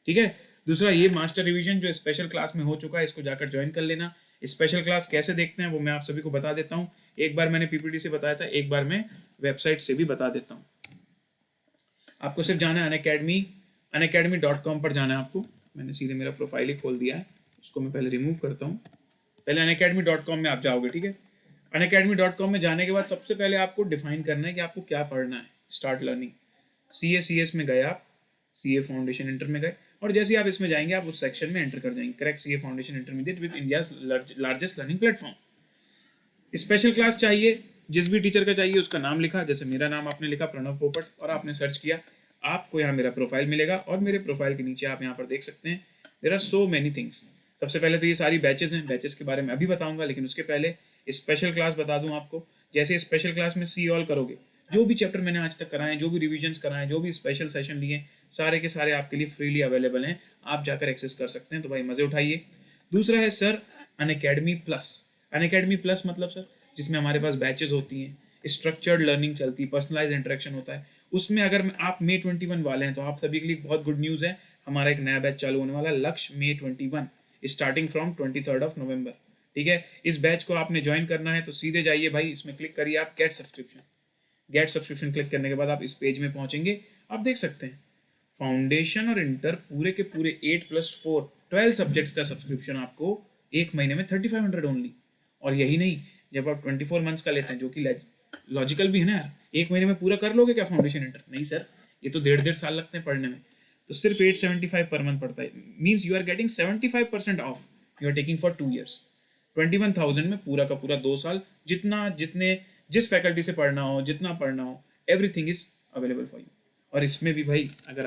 ठीक है? दूसरा, ये मास्टर रिवीजन जो स्पेशल क्लास में हो चुका है, इसको जाकर ज्वाइन कर लेना। स्पेशल क्लास कैसे देखते हैं वो मैं आप सभी को बता देता हूँ। एक बार मैंने पीपीटी से बताया था, एक बार मैं वेबसाइट से भी बता देता हूँ। आपको सिर्फ जाना है unacademy.com पर जाना है आपको। मैंने सीधे मेरा प्रोफाइल ही खोल दिया है, उसको मैं पहले रिमूव करता हूँ। पहले unacademy.com में आप जाओगे, ठीक है? unacademy.com में जाने के बाद सबसे पहले आपको डिफाइन करना है कि आपको क्या पढ़ना है। स्टार्ट लर्निंग, CA में गए आप, CA फाउंडेशन इंटर में गए, और जैसे ही आप इसमें जाएंगे आप उस सेक्शन में एंटर कर जाएंगे, correct CA foundation intermediate with India's largest learning platform. Special class चाहिए, जिस भी टीचर का चाहिए उसका नाम लिखा, जैसे मेरा नाम आपने लिखा प्रणव पोपट, और आपने सर्च किया, आपको यहाँ मेरा प्रोफाइल मिलेगा, और मेरे प्रोफाइल के नीचे आप यहाँ पर देख सकते हैं there are so many things. सबसे पहले तो ये सारी बैचेस हैं, बैचेस के बारे में अभी बताऊंगा, लेकिन उसके पहले स्पेशल क्लास बता दूं आपको। जैसे स्पेशल क्लास में सी ऑल करोगे, जो भी चैप्टर मैंने आज तक कराए, जो भी रिविजन्स कराए, जो भी स्पेशल सेशन लिए, सारे के सारे आपके लिए फ्रीली अवेलेबल हैं, आप जाकर एक्सेस कर सकते हैं। तो भाई मजे उठाइए। दूसरा है sir Unacademy plus. Unacademy plus मतलब सर जिसमें हमारे पास बैचेस होती हैं, स्ट्रक्चर्ड लर्निंग चलती है, पर्सनलाइज इंटरेक्शन होता है। उसमें अगर आप May 21 वाले हैं तो आप सभी के लिए बहुत गुड न्यूज़ है, हमारा एक नया बैच चालू होने वाला है, लक्ष्य May 21। स्टार्टिंग फ्रॉम 23 नवंबर। ठीक है, इस बैच को आपने ज्वाइन करना है तो सीधे जाइए भाई, इसमें क्लिक करिए आप get subscription. Get subscription click करने के बाद आप इस पेज में पहुंचेंगे। आप देख सकते हैं फाउंडेशन और इंटर पूरे के पूरे 8+4 12 सब्जेक्ट्स का सब्सक्रिप्शन आपको एक महीने में 3500 ओनली। और यही नहीं, जब आप 24 मंथ्स का लेते हैं, जो कि लॉजिकल भी है ना यार, एक महीने में पूरा कर लोगे क्या फाउंडेशन इंटर? नहीं सर, ये तो 1.5 साल लगते हैं पढ़ने में। तो सिर्फ 875 पर मंथ पड़ता है, means you are getting 75% off, you are taking for 2 years। 21,000 में पूरा का पूरा 2 साल, जिस फैकल्टी से पढ़ना हो, जितना पढ़ना हो, everything is available for you. और इसमें भी भाई अगर